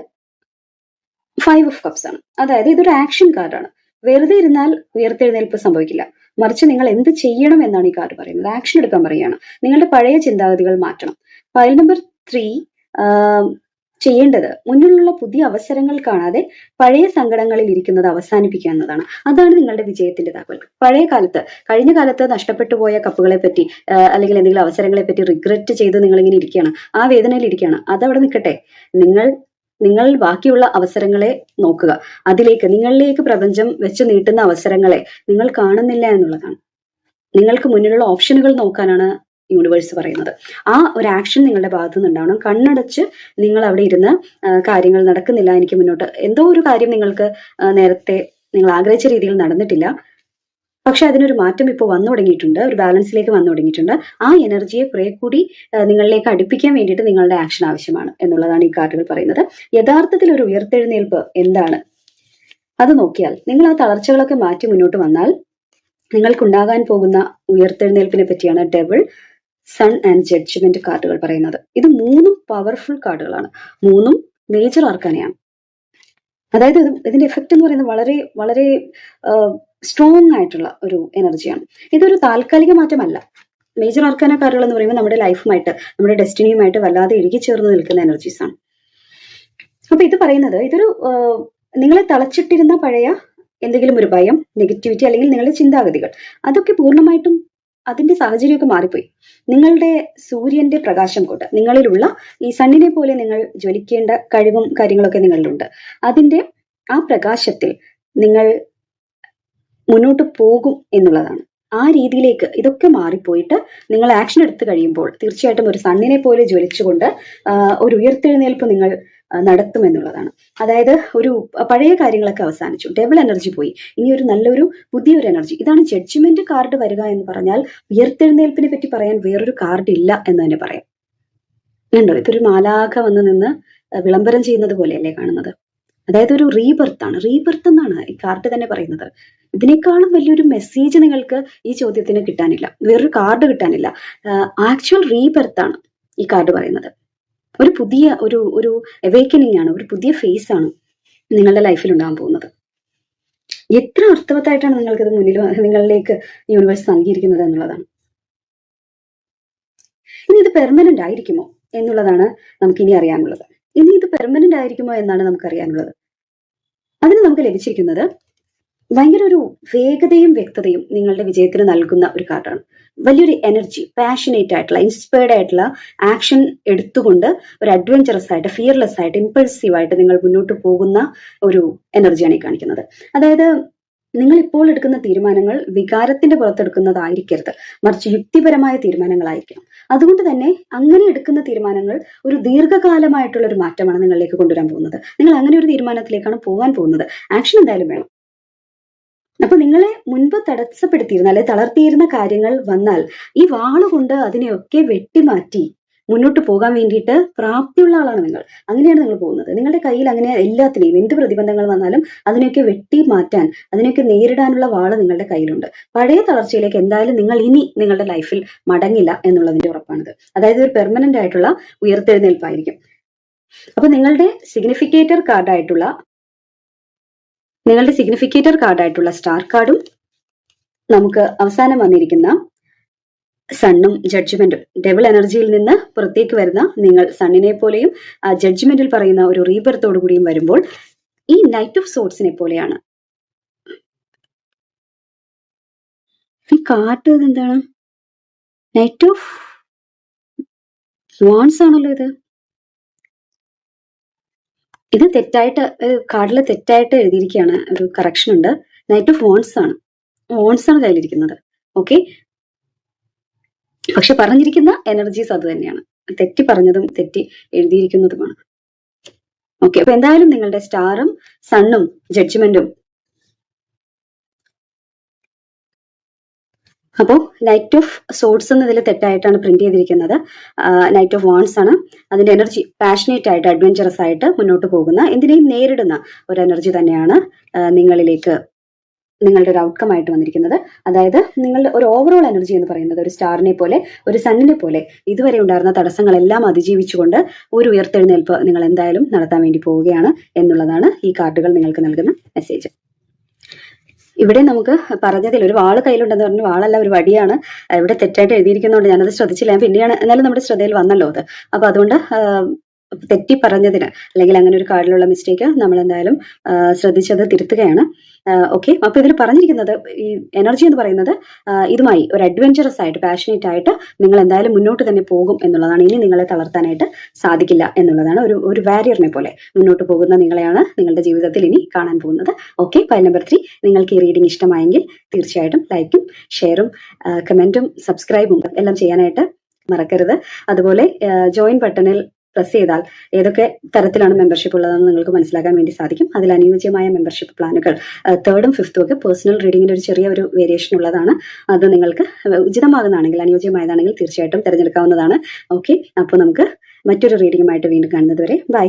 5 of cups ആണ്. അതായത് ഇതൊരു ആക്ഷൻ കാർഡാണ്. വെറുതെ ഇരുന്നാൽ ഉയർത്തെഴുന്നേൽപ്പ് സംഭവിക്കില്ല, മറിച്ച് നിങ്ങൾ എന്ത് ചെയ്യണം എന്നാണ് ഈ കാർഡ് പറയുന്നത്. ആക്ഷൻ എടുക്കാൻ പറയുകയാണ്. നിങ്ങളുടെ പഴയ ചിന്താഗതികൾ മാറ്റണം. ഫയൽ നമ്പർ 3 ചെയ്യേണ്ടത് മുന്നിലുള്ള പുതിയ അവസരങ്ങൾ കാണാതെ പഴയ സങ്കടങ്ങളിൽ ഇരിക്കുന്നത് അവസാനിപ്പിക്കുക എന്നതാണ്. അതാണ് നിങ്ങളുടെ വിജയത്തിന്റെ താക്കോൽ. കഴിഞ്ഞ കാലത്ത് നഷ്ടപ്പെട്ടു പോയ കപ്പുകളെ പറ്റി അല്ലെങ്കിൽ എന്തെങ്കിലും അവസരങ്ങളെ പറ്റി റിഗ്രറ്റ് ചെയ്ത് നിങ്ങൾ ഇങ്ങനെ ഇരിക്കുകയാണ്, ആ വേദനയിൽ ഇരിക്കുകയാണ്. അതവിടെ നിൽക്കട്ടെ. നിങ്ങൾ ബാക്കിയുള്ള അവസരങ്ങളെ നോക്കുക. നിങ്ങളിലേക്ക് പ്രപഞ്ചം വെച്ച് നീട്ടുന്ന അവസരങ്ങളെ നിങ്ങൾ കാണുന്നില്ല എന്നുള്ളതാണ്. നിങ്ങൾക്ക് മുന്നിലുള്ള ഓപ്ഷനുകൾ നോക്കാനാണ് യൂണിവേഴ്സ് പറയുന്നത്. ആ ഒരു ആക്ഷൻ നിങ്ങളുടെ ഭാഗത്തു നിന്നുണ്ടാവണം. കണ്ണടച്ച് നിങ്ങൾ അവിടെ ഇരുന്ന് കാര്യങ്ങൾ നടക്കുന്നില്ല, എനിക്ക് മുന്നോട്ട് എന്തോ ഒരു കാര്യം നിങ്ങൾക്ക് നേരത്തെ നിങ്ങൾ ആഗ്രഹിച്ച രീതിയിൽ നടന്നിട്ടില്ല, പക്ഷെ അതിനൊരു മാറ്റം ഇപ്പോൾ വന്നു തുടങ്ങിയിട്ടുണ്ട്, ഒരു ബാലൻസിലേക്ക് വന്നു തുടങ്ങിയിട്ടുണ്ട്. ആ എനർജിയെ കുറെ കൂടി നിങ്ങളിലേക്ക് അടുപ്പിക്കാൻ വേണ്ടിയിട്ട് നിങ്ങളുടെ ആക്ഷൻ ആവശ്യമാണ് എന്നുള്ളതാണ് ഈ കാർഡുകൾ പറയുന്നത്. യഥാർത്ഥത്തിൽ ഒരു ഉയർത്തെഴുന്നേൽപ്പ് എന്താണ് അത് നോക്കിയാൽ, നിങ്ങൾ ആ തളർച്ചകളൊക്കെ മാറ്റി മുന്നോട്ട് വന്നാൽ നിങ്ങൾക്കുണ്ടാകാൻ പോകുന്ന ഉയർത്തെഴുന്നേൽപ്പിനെ പറ്റിയാണ് ഡെവിൾ, സൺ ആൻഡ് ജഡ്ജ്മെന്റ് കാർഡുകൾ പറയുന്നത്. ഇത് 3 പവർഫുൾ കാർഡുകളാണ്, 3 മേജർ ആർക്കാനയാണ്. അതായത് ഇതിന്റെ എഫക്റ്റ് എന്ന് പറയുന്നത് വളരെ വളരെ സ്ട്രോങ് ആയിട്ടുള്ള ഒരു എനർജിയാണ്. ഇതൊരു താൽക്കാലിക മാറ്റമല്ല. മേജർ ആർക്കാന കാർഡുകൾ എന്ന് പറയുമ്പോൾ നമ്മുടെ ലൈഫുമായിട്ട്, നമ്മുടെ ഡെസ്റ്റിനിയുമായിട്ട് വല്ലാതെ ഇഴുകിച്ചേർന്ന് നിൽക്കുന്ന എനർജീസ് ആണ്. അപ്പൊ ഇത് പറയുന്നത് നിങ്ങളെ തളച്ചിട്ടിരുന്ന പഴയ എന്തെങ്കിലും ഒരു ഭയം, നെഗറ്റിവിറ്റി, അല്ലെങ്കിൽ നിങ്ങളുടെ ചിന്താഗതികൾ, അതൊക്കെ പൂർണ്ണമായിട്ടും അതിന്റെ സാഹചര്യമൊക്കെ മാറിപ്പോയി. നിങ്ങളുടെ സൂര്യന്റെ പ്രകാശം കൊണ്ട്, നിങ്ങളിലുള്ള ഈ സണ്ണിനെ പോലെ നിങ്ങൾ ജ്വലിക്കേണ്ട കഴിവും കാര്യങ്ങളൊക്കെ നിങ്ങളിലുണ്ട്. അതിന്റെ ആ പ്രകാശത്തിൽ നിങ്ങൾ മുന്നോട്ട് പോകും എന്നുള്ളതാണ്. ആ രീതിയിലേക്ക് ഇതൊക്കെ മാറിപ്പോയിട്ട് നിങ്ങൾ ആക്ഷൻ എടുത്തു കഴിയുമ്പോൾ തീർച്ചയായിട്ടും ഒരു സണ്ണിനെ പോലെ ജ്വലിച്ചുകൊണ്ട് ഒരു ഉയർത്തെഴുന്നേൽപ്പ് നിങ്ങൾ നടത്തുമെന്നുള്ളതാണ്. അതായത് ഒരു പഴയ കാര്യങ്ങളൊക്കെ അവസാനിച്ചു, ഡബിൾ എനർജി പോയി, ഇനി ഒരു നല്ലൊരു പുതിയൊരു എനർജി. ഇതാണ് ജഡ്ജ്മെന്റ് കാർഡ് വരിക എന്ന് പറഞ്ഞാൽ ഉയർത്തെഴുന്നേൽപ്പിനെ പറ്റി പറയാൻ വേറൊരു കാർഡ് ഇല്ല എന്ന് തന്നെ പറയാം. ഉണ്ടോ? ഇതൊരു മാലാഖ വന്ന് നിന്ന് വിളംബരം ചെയ്യുന്നത് പോലെയല്ലേ കാണുന്നത്. അതായത് ഒരു റീബർത്ത് ആണ്. റീബർത്ത് എന്നാണ് ഈ കാർഡ് തന്നെ പറയുന്നത്. ഇതിനേക്കാളും വലിയൊരു മെസ്സേജ് നിങ്ങൾക്ക് ഈ ചോദ്യത്തിന് കിട്ടാനില്ല, വേറൊരു കാർഡ് കിട്ടാനില്ല. ആക്ച്വൽ റീബർത്ത് ആണ് ഈ കാർഡ് പറയുന്നത്. ഒരു പുതിയ ഒരു അവേക്കനിങ് ആണ്, ഒരു പുതിയ ഫേസ് ആണ് നിങ്ങളുടെ ലൈഫിൽ ഉണ്ടാകാൻ പോകുന്നത്. എത്ര അർത്ഥവത്തായിട്ടാണ് നിങ്ങൾക്കിത് നിങ്ങളിലേക്ക് യൂണിവേഴ്സ് നൽകിയിരിക്കുന്നത് എന്നുള്ളതാണ്. ഇനി ഇത് പെർമനന്റ് ആയിരിക്കുമോ എന്നുള്ളതാണ് നമുക്കിനി അറിയാനുള്ളത്. ഇനി ഇത് പെർമനന്റ് ആയിരിക്കുമോ എന്നാണ് നമുക്കറിയാനുള്ളത്. അതിന് നമുക്ക് ലഭിച്ചിരിക്കുന്നത് ഭയങ്കര ഒരു വേഗതയും വ്യക്തതയും നിങ്ങളുടെ വിജയത്തിന് നൽകുന്ന ഒരു കാർഡാണ്. വലിയൊരു എനർജി, പാഷനേറ്റ് ആയിട്ടുള്ള, ഇൻസ്പയർഡ് ആയിട്ടുള്ള ആക്ഷൻ എടുത്തുകൊണ്ട് ഒരു അഡ്വഞ്ചറസ് ആയിട്ട്, ഫിയർലെസ് ആയിട്ട്, ഇമ്പൾസീവ് ആയിട്ട് നിങ്ങൾ മുന്നോട്ട് പോകുന്ന ഒരു എനർജിയാണ് ഈ കാണിക്കുന്നത്. അതായത് നിങ്ങൾ ഇപ്പോൾ എടുക്കുന്ന തീരുമാനങ്ങൾ വികാരത്തിന്റെ പുറത്തെടുക്കുന്നതായിരിക്കരുത്, മറിച്ച് യുക്തിപരമായ തീരുമാനങ്ങളായിരിക്കണം. അതുകൊണ്ട് തന്നെ അങ്ങനെ എടുക്കുന്ന തീരുമാനങ്ങൾ ഒരു ദീർഘകാലമായിട്ടുള്ള ഒരു മാറ്റമാണ് നിങ്ങളിലേക്ക് കൊണ്ടുവരാൻ പോകുന്നത്. നിങ്ങൾ അങ്ങനെ ഒരു തീരുമാനത്തിലേക്കാണ് പോകാൻ പോകുന്നത്. ആക്ഷൻ എന്തായാലും വേണം. അപ്പൊ നിങ്ങളെ മുൻപ് തടസ്സപ്പെടുത്തിയിരുന്ന അല്ലെ തളർത്തിയിരുന്ന കാര്യങ്ങൾ വന്നാൽ ഈ വാളുകൊണ്ട് അതിനെയൊക്കെ വെട്ടിമാറ്റി മുന്നോട്ട് പോകാൻ വേണ്ടിയിട്ട് പ്രാപ്തിയുള്ള ആളാണ് നിങ്ങൾ. അങ്ങനെയാണ് നിങ്ങൾ പോകുന്നത്. നിങ്ങളുടെ കയ്യിൽ അങ്ങനെ എല്ലാത്തിനെയും എന്ത് പ്രതിബന്ധങ്ങൾ വന്നാലും അതിനെയൊക്കെ വെട്ടി മാറ്റാൻ, അതിനെയൊക്കെ നേരിടാനുള്ള വാള് നിങ്ങളുടെ കയ്യിലുണ്ട്. പഴയ തളർച്ചയിലേക്ക് എന്തായാലും നിങ്ങൾ ഇനി നിങ്ങളുടെ ലൈഫിൽ മടങ്ങില്ല എന്നുള്ളതിന്റെ ഉറപ്പാണിത്. അതായത് ഒരു പെർമനന്റ് ആയിട്ടുള്ള ഉയർത്തെഴുന്നേൽപ്പായിരിക്കും. അപ്പൊ നിങ്ങളുടെ സിഗ്നിഫിക്കേറ്റർ കാർഡായിട്ടുള്ള സ്റ്റാർ കാർഡും നമുക്ക് അവസാനം വന്നിരിക്കുന്ന സണ്ണും ജഡ്ജ്മെന്റും, ഡെവിൾ എനർജിയിൽ നിന്ന് പുറത്തേക്ക് വരുന്ന നിങ്ങൾ സണ്ണിനെ പോലെയും ജഡ്ജ്മെന്റിൽ പറയുന്ന ഒരു റീബർത്തോടു കൂടിയും വരുമ്പോൾ ഈ നൈറ്റ് ഓഫ് സോർട്സിനെ പോലെയാണ്. ഈ കാർഡ് എന്താണ്? നൈറ്റ് ഓഫ് വാൺസ് ആണല്ലോ ഇത് തെറ്റായിട്ട് കാർഡിൽ തെറ്റായിട്ട് എഴുതിയിരിക്കുകയാണ്. ഒരു കറക്ഷൻ ഉണ്ട്. നൈറ്റ് ഓഫ് വോൺസ് ആണ് കയ്യിലിരിക്കുന്നത്. ഓക്കെ, പക്ഷെ പറഞ്ഞിരിക്കുന്ന എനർജീസ് അത് തന്നെയാണ്. തെറ്റി പറഞ്ഞതും തെറ്റി എഴുതിയിരിക്കുന്നതുമാണ്. ഓക്കെ, അപ്പൊ എന്തായാലും നിങ്ങളുടെ സ്റ്റാറും സണ്ണും ജഡ്ജ്മെന്റും, അപ്പോൾ നൈറ്റ് ഓഫ് സോർട്സ് എന്നതിൽ തെറ്റായിട്ടാണ് പ്രിന്റ് ചെയ്തിരിക്കുന്നത്. നൈറ്റ് ഓഫ് വാൺസ് ആണ്. അതിന്റെ എനർജി പാഷനേറ്റ് ആയിട്ട് അഡ്വഞ്ചറസ് ആയിട്ട് മുന്നോട്ട് പോകുന്ന, എന്തിനേയും നേരിടുന്ന ഒരു എനർജി തന്നെയാണ് നിങ്ങളിലേക്ക് നിങ്ങളുടെ ഒരു ഔട്ട്കം ആയിട്ട് വന്നിരിക്കുന്നത്. അതായത് നിങ്ങളുടെ ഒരു ഓവറോൾ എനർജി എന്ന് പറയുന്നത് ഒരു സ്റ്റാറിനെ പോലെ, ഒരു സണ്ണിനെ പോലെ ഇതുവരെ ഉണ്ടായിരുന്ന തടസ്സങ്ങളെല്ലാം അതിജീവിച്ചുകൊണ്ട് ഒരു ഉയർത്തെഴുന്നേൽപ്പ് നിങ്ങൾ എന്തായാലും നടത്താൻ വേണ്ടി പോവുകയാണ് എന്നുള്ളതാണ് ഈ കാർഡുകൾ നിങ്ങൾക്ക് നൽകുന്ന മെസ്സേജ്. ഇവിടെ നമുക്ക് പറഞ്ഞതിൽ ഒരു വാള് കയ്യിലുണ്ടെന്ന് പറഞ്ഞു. വാളല്ല, ഒരു വടിയാണ്. ഇവിടെ തെറ്റായിട്ട് എഴുതിയിരിക്കുന്നതുകൊണ്ട് ഞാനത് ശ്രദ്ധിച്ചില്ല. ഞാൻ പിന്നെയാണ്, എന്നാലും നമ്മുടെ ശ്രദ്ധയിൽ വന്നല്ലോ അത്. അപ്പൊ അതുകൊണ്ട് തെറ്റി പറഞ്ഞതിന് അല്ലെങ്കിൽ അങ്ങനെ ഒരു കാർഡിലുള്ള മിസ്റ്റേക്ക് നമ്മൾ എന്തായാലും ശ്രദ്ധിച്ചത് തിരുത്തുകയാണ്. ഓക്കെ, അപ്പൊ ഇതിൽ പറഞ്ഞിരിക്കുന്നത് ഈ എനർജി എന്ന് പറയുന്നത് ഇതുമായി ഒരു അഡ്വഞ്ചറസ് ആയിട്ട് പാഷനേറ്റ് ആയിട്ട് നിങ്ങൾ എന്തായാലും മുന്നോട്ട് തന്നെ പോകും എന്നുള്ളതാണ്. ഇനി നിങ്ങളെ തളർത്താനായിട്ട് സാധിക്കില്ല എന്നുള്ളതാണ്. ഒരു വാരിയറിനെ പോലെ മുന്നോട്ട് പോകുന്ന നിങ്ങളെയാണ് നിങ്ങളുടെ ജീവിതത്തിൽ ഇനി കാണാൻ പോകുന്നത്. Okay, file number 3. നിങ്ങൾക്ക് ഈ റീഡിംഗ് ഇഷ്ടമായെങ്കിൽ തീർച്ചയായിട്ടും ലൈക്കും ഷെയറും കമന്റും സബ്സ്ക്രൈബും എല്ലാം ചെയ്യാനായിട്ട് മറക്കരുത്. അതുപോലെ ജോയിൻ ബട്ടണിൽ പ്രസ് ചെയ്താൽ ഏതൊക്കെ തരത്തിലാണ് മെമ്പർഷിപ്പ് ഉള്ളതെന്ന് നിങ്ങൾക്ക് മനസ്സിലാക്കാൻ വേണ്ടി സാധിക്കും. അതിൽ അനുയോജ്യമായ മെമ്പർഷിപ്പ് പ്ലാനുകൾ 3rd ഉം 5th ഉം ഒക്കെ പേഴ്സണൽ റീഡിങ്ങിന്റെ ഒരു ചെറിയ ഒരു വേരിയേഷൻ ഉള്ളതാണ്. അത് നിങ്ങൾക്ക് ഉചിതമാകുന്നതാണെങ്കിൽ, അനുയോജ്യമായതാണെങ്കിൽ തീർച്ചയായിട്ടും തിരഞ്ഞെടുക്കാവുന്നതാണ്. ഓക്കെ, അപ്പോൾ നമുക്ക് മറ്റൊരു റീഡിങ്ങുമായിട്ട് വീണ്ടും കാണുന്നത് വരെ ബൈ.